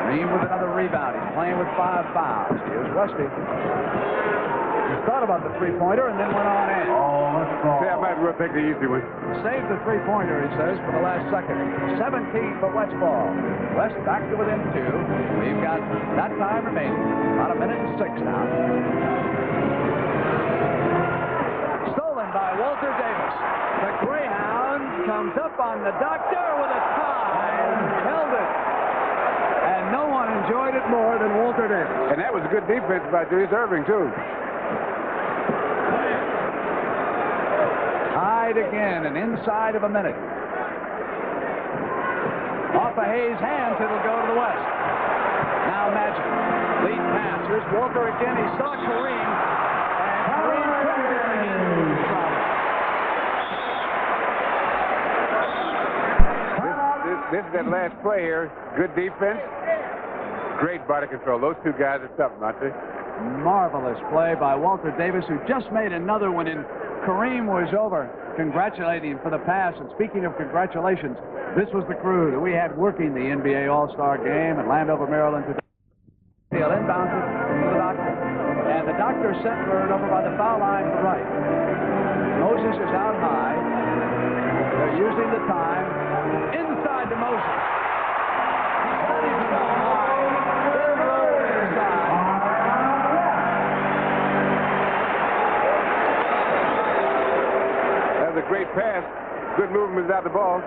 Kareem with another rebound. He's playing with 5 fouls. Here's Westy. He thought about the three-pointer and then went on in. Yeah, I might as well take the easy one. Saved the three-pointer, he says, for the last second. 17 for West ball. West back to within 2. We've got that time remaining. About a minute and 6 now. Stolen by Walter Davis. The Greyhound comes up on the doctor with a tie and held it. And no one enjoyed it more than Walter Davis. And that was a good defense by Julius Irving, too. Tied again, and inside of a minute. Off of Hayes' hands, it'll go to the West. Now Magic. Lead pass. Here's Walter again. He saw Kareem. And Kareem couldn't get any This is that last play here. Good defense. Great body control. Those two guys are something, aren't they? Marvelous play by Walter Davis, who just made another one, and Kareem was over congratulating him for the pass. And speaking of congratulations, this was the crew that we had working the NBA All-Star Game in Landover, Maryland today. He'll inbound it to the doctor. And the doctor sent word over by the foul line to the right. Moses is out high. They're using the time. Inside to Moses. He's got himself high. Big roll inside. That was a great pass. Good movement without the ball.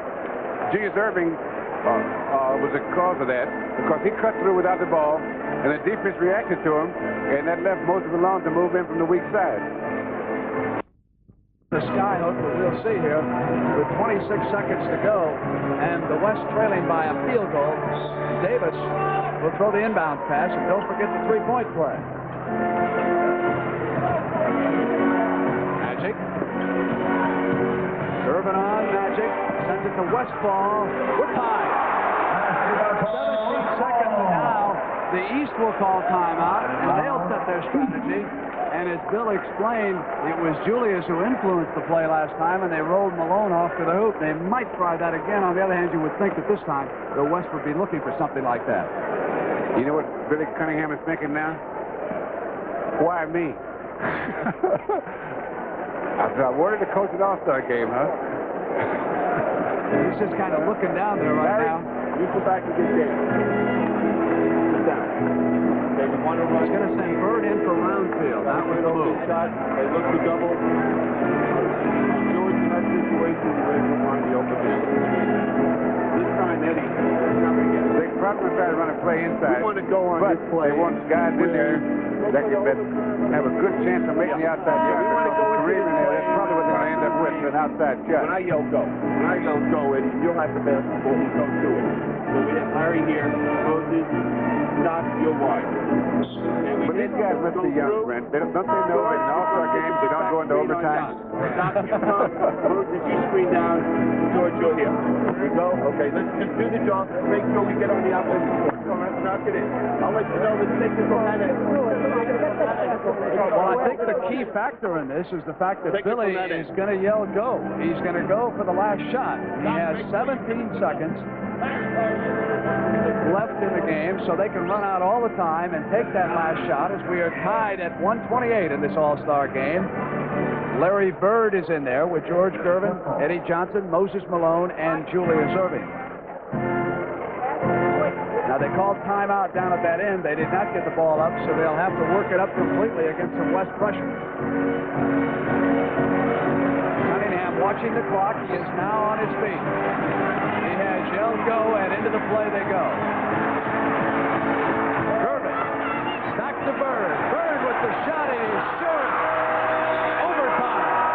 Julius Irving was the cause of that because he cut through without the ball, and the defense reacted to him, and that left Moses alone to move in from the weak side. The skyhook that we'll see here with 26 seconds to go, and the West trailing by a field goal. Davis will throw the inbound pass, and don't forget the three-point play. Magic. Serving on Magic. Sends it to Westfall. We're tied. 17 seconds, and now the East will call timeout, and they'll set their strategy. And as Bill explained, it was Julius who influenced the play last time, and they rolled Malone off to the hoop. They might try that again. On the other hand, you would think that this time the West would be looking for something like that. You know what Billy Cunningham is thinking now? Why me? I wanted to coach an All-Star game, huh? He's just kind of looking down there right now. You go back and get David. Sit down. He's going to send Bird in for Roundfield. That was the move. Shot. They look to double. George in that situation, he doesn't want the open field. This time, Eddie, they probably try to run a play inside. We want to go on but this play. They want guys in there that can have a good chance of making the outside shot. We want to go Kareem in there. That's probably what they're going to end up with, an outside shot. When I yell go, Eddie, you'll have the basketball. Don't do it. Larry here, Moses, not your wife. But these guys must be young, Brent. Don't they know that in all-star games they don't go into overtime? Moses, you screen down. George, you're here. We go. Okay, let's just do the job. Make sure we get on the offensive court. Come on, knock it in. I'll let you know the technical minute. Well, I think the key factor in this is the fact that Billy is going to yell go. He's going to go for the last shot. He has 17 seconds left in the game, so they can run out all the time and take that last shot, as we are tied at 128 in this All-Star game. Larry Bird is in there with George Gervin, Eddie Johnson, Moses Malone, and Julius Erving. Now, they called timeout down at that end. They did not get the ball up, so they'll have to work it up completely against some West pressure. Cunningham watching the clock. He is now on his feet. He has yelled go, and into the play they go. Gervin, back to Bird. Bird with the shot. It is short. Overtime.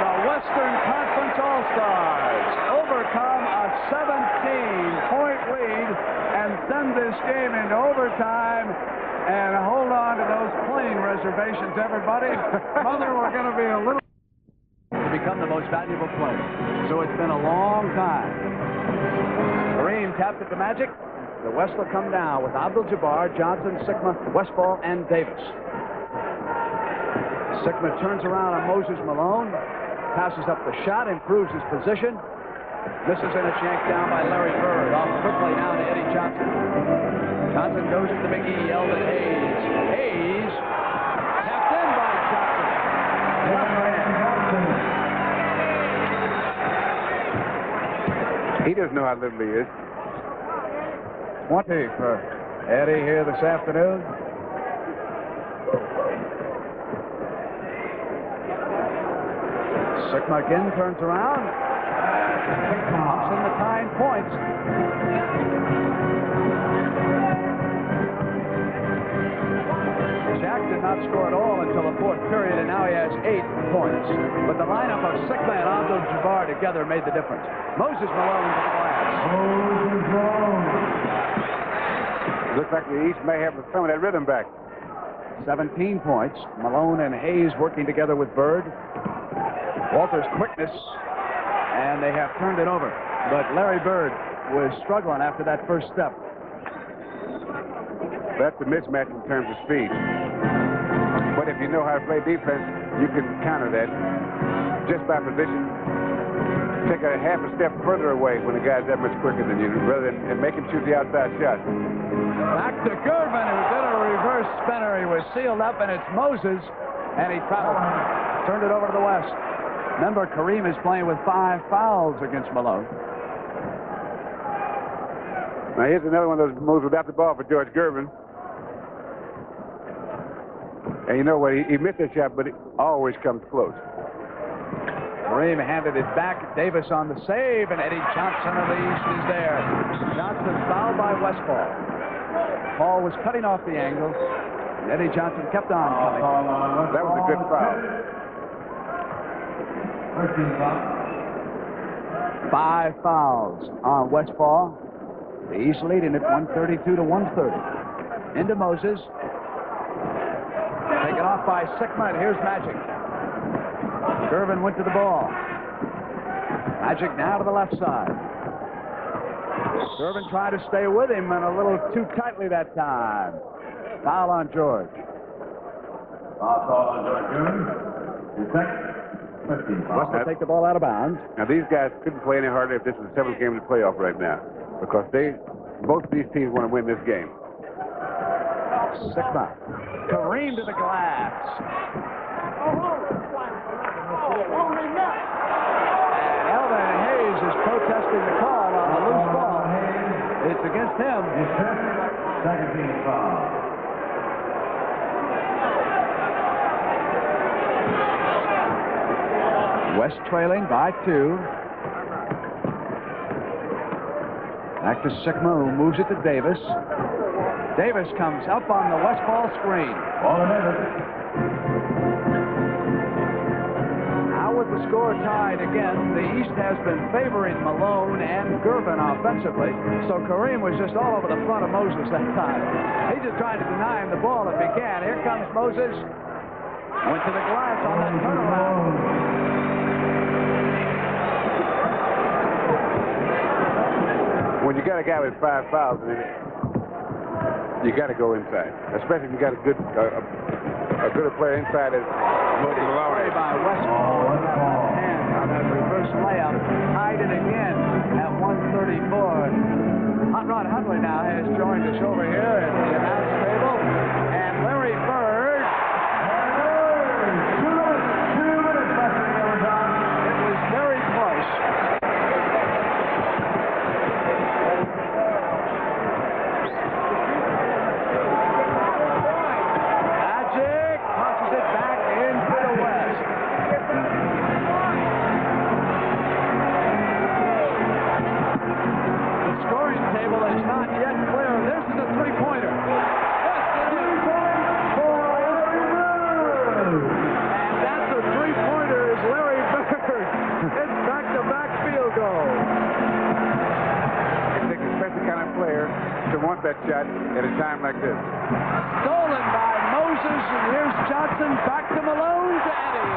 The Western Conference All-Stars overcome a 17-point lead and send this game into overtime. And hold on to those plane reservations, everybody. Mother, we're going to be a little... to become the most valuable player. So it's been a long time. Kareem tapped it to Magic. The West will come down with Abdul-Jabbar, Johnson, Sikma, Westfall, and Davis. Sikma turns around on Moses Malone, passes up the shot, improves his position. Misses in a shank down by Larry Bird. Off quickly now to Eddie Johnson. Johnson goes to the Big E, Elvin Hayes. Hayes tapped in by Johnson. He doesn't know how little he is. 20 for Eddie here this afternoon. Sikma again turns around. Pumps in the tying points. Jack did not score at all until the fourth period, and now he has 8 points. But the lineup of Sikma and Abdul-Jabbar together made the difference. Moses Malone to the glass. Looks like the East may have some of that rhythm back. 17 points. Malone and Hayes working together with Bird. Walter's quickness, and they have turned it over. But Larry Bird was struggling after that first step. That's a mismatch in terms of speed. But if you know how to play defense, you can counter that just by position. Take a half a step further away when the guy's that much quicker than you, rather than and make him shoot the outside shot. Back to Gervin, who did a reverse spinner. He was sealed up, and it's Moses, and he turned it over to the West. Remember, Kareem is playing with 5 fouls against Malone. Now, here's another one of those moves without the ball for George Gervin. And you know what? He missed that shot, but it always comes close. Kareem handed it back. Davis on the save, and Eddie Johnson of the East is there. Johnson fouled by Westfall. Paul was cutting off the angle, and Eddie Johnson kept on coming. That was a good foul. 5 fouls on Westfall. The East leading it 132 to 130. Into Moses. Taken off by Sikma, and here's Magic. Gervin went to the ball. Magic now to the left side. Gervin tried to stay with him, and a little too tightly that time. Foul on George. Foul on George Gervin. His second. West will take the ball out of bounds. Now, these guys couldn't play any harder if this was the 7th game of the playoff right now, because both of these teams want to win this game. Sikma. Kareem to the glass. And Elvin Hayes is protesting the call on the loose ball. It's against him. Second team foul. West trailing by 2. Back to Sikma, who moves it to Davis. Davis comes up on the Westfall screen. Ball in Davis. the score tied again. The East has been favoring Malone and Gervin offensively, so Kareem was just all over the front of Moses that time. He's just trying to deny him the ball if he can. Here comes Moses. Went to the glass on that turnaround. When you got a guy with 5 fouls in it, you got to go inside, especially if you got a good player inside as Malone. By Westphal on that left hand on that reverse layup, tied it again at 134. Hot Rod Huntley now has joined us over here at the announce table, and Larry Bird. It was very close. Magic punches it back into the West. The scoring table is not yet clear. This is a three-pointer. And that's a three-pointer is Larry Bird. It's back-to-back field goal. It takes a special kind of player to want that shot at a time like this. Stolen by Moses, and here's Johnson back to Malone to Eddie.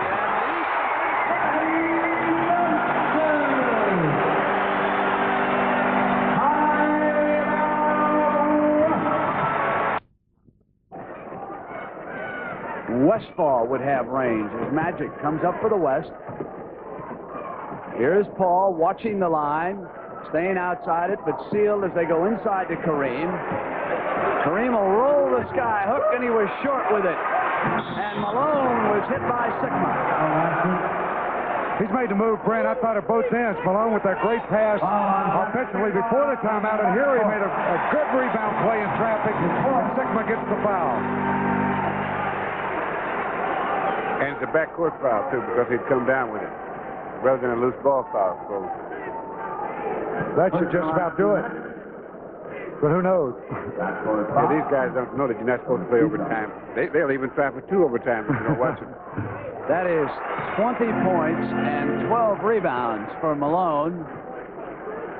Westphal would have range as Magic comes up for the West. Here's Paul watching the line, staying outside it, but sealed as they go inside to Kareem. Kareem will roll the sky hook, and he was short with it. And Malone was hit by Sigma. He's made the move, Brent. I thought at both ends. Malone with that great pass offensively before the timeout, and here he made a good rebound play in traffic, and Sigma gets the foul. And it's a backcourt foul, too, because he'd come down with it, rather than a loose ball foul. So that should just about do it. But who knows? Yeah, these guys don't know that you're not supposed to play overtime. They'll even try for 2 overtimes if you don't watch it. That is 20 points and 12 rebounds for Malone.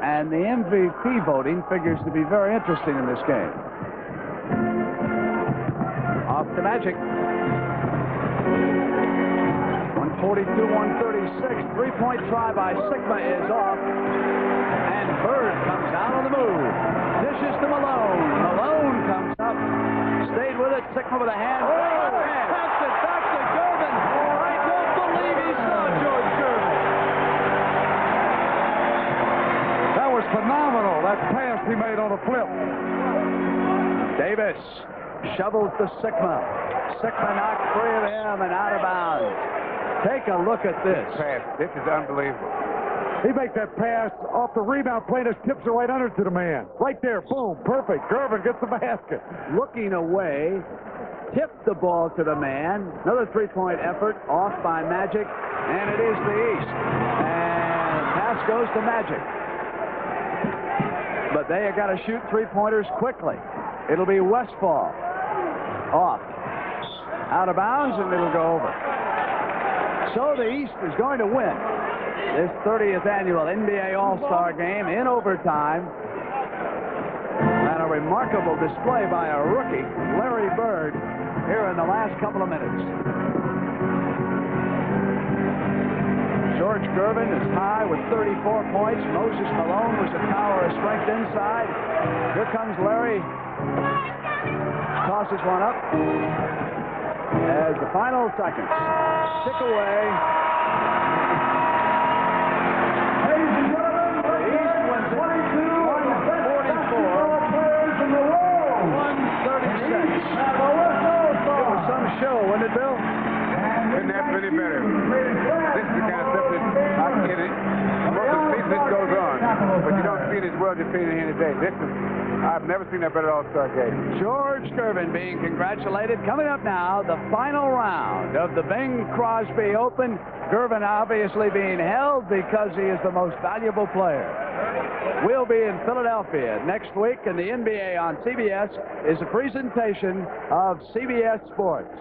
And the MVP voting figures to be very interesting in this game. Off to Magic. 142-136. Three-point try by Sigma is off. And Bird comes out on the move. Dishes to Malone. Malone comes up. Stayed with it. Sigma with a hand. Passed it back to Gervin. I don't believe he saw George Gervin. That was phenomenal, that pass he made on a flip. Davis shovels to Sigma. Sigma knocked free of him and out of bounds. Take a look at this. This is unbelievable. He makes that pass off the rebound plane, just tips it right under to the man. Right there, boom, perfect. Gervin gets the basket. Looking away, tipped the ball to the man. Another three-point effort off by Magic, and it is the East. And pass goes to Magic. But they have got to shoot three-pointers quickly. It'll be Westphal. Off. Out of bounds, and it'll go over. So the East is going to win this 30th annual NBA All-Star Game in overtime. And a remarkable display by a rookie, Larry Bird, here in the last couple of minutes. George Gervin is high with 34 points. Moses Malone was a tower of strength inside. Here comes Larry. Tosses one up. As the final seconds tick away. Ladies and gentlemen, The East wins it 144-136. It was some show, wasn't it, Bill? Couldn't have been any better. This is the kind of stuff that I get it. Most of the season it goes on, but you don't see it as well as you're seeing it here today. I've never seen a better All-Star game. George Gervin being congratulated. Coming up now, the final round of the Bing Crosby Open. Gervin obviously being held because he is the most valuable player. We'll be in Philadelphia next week, and the NBA on CBS is a presentation of CBS Sports.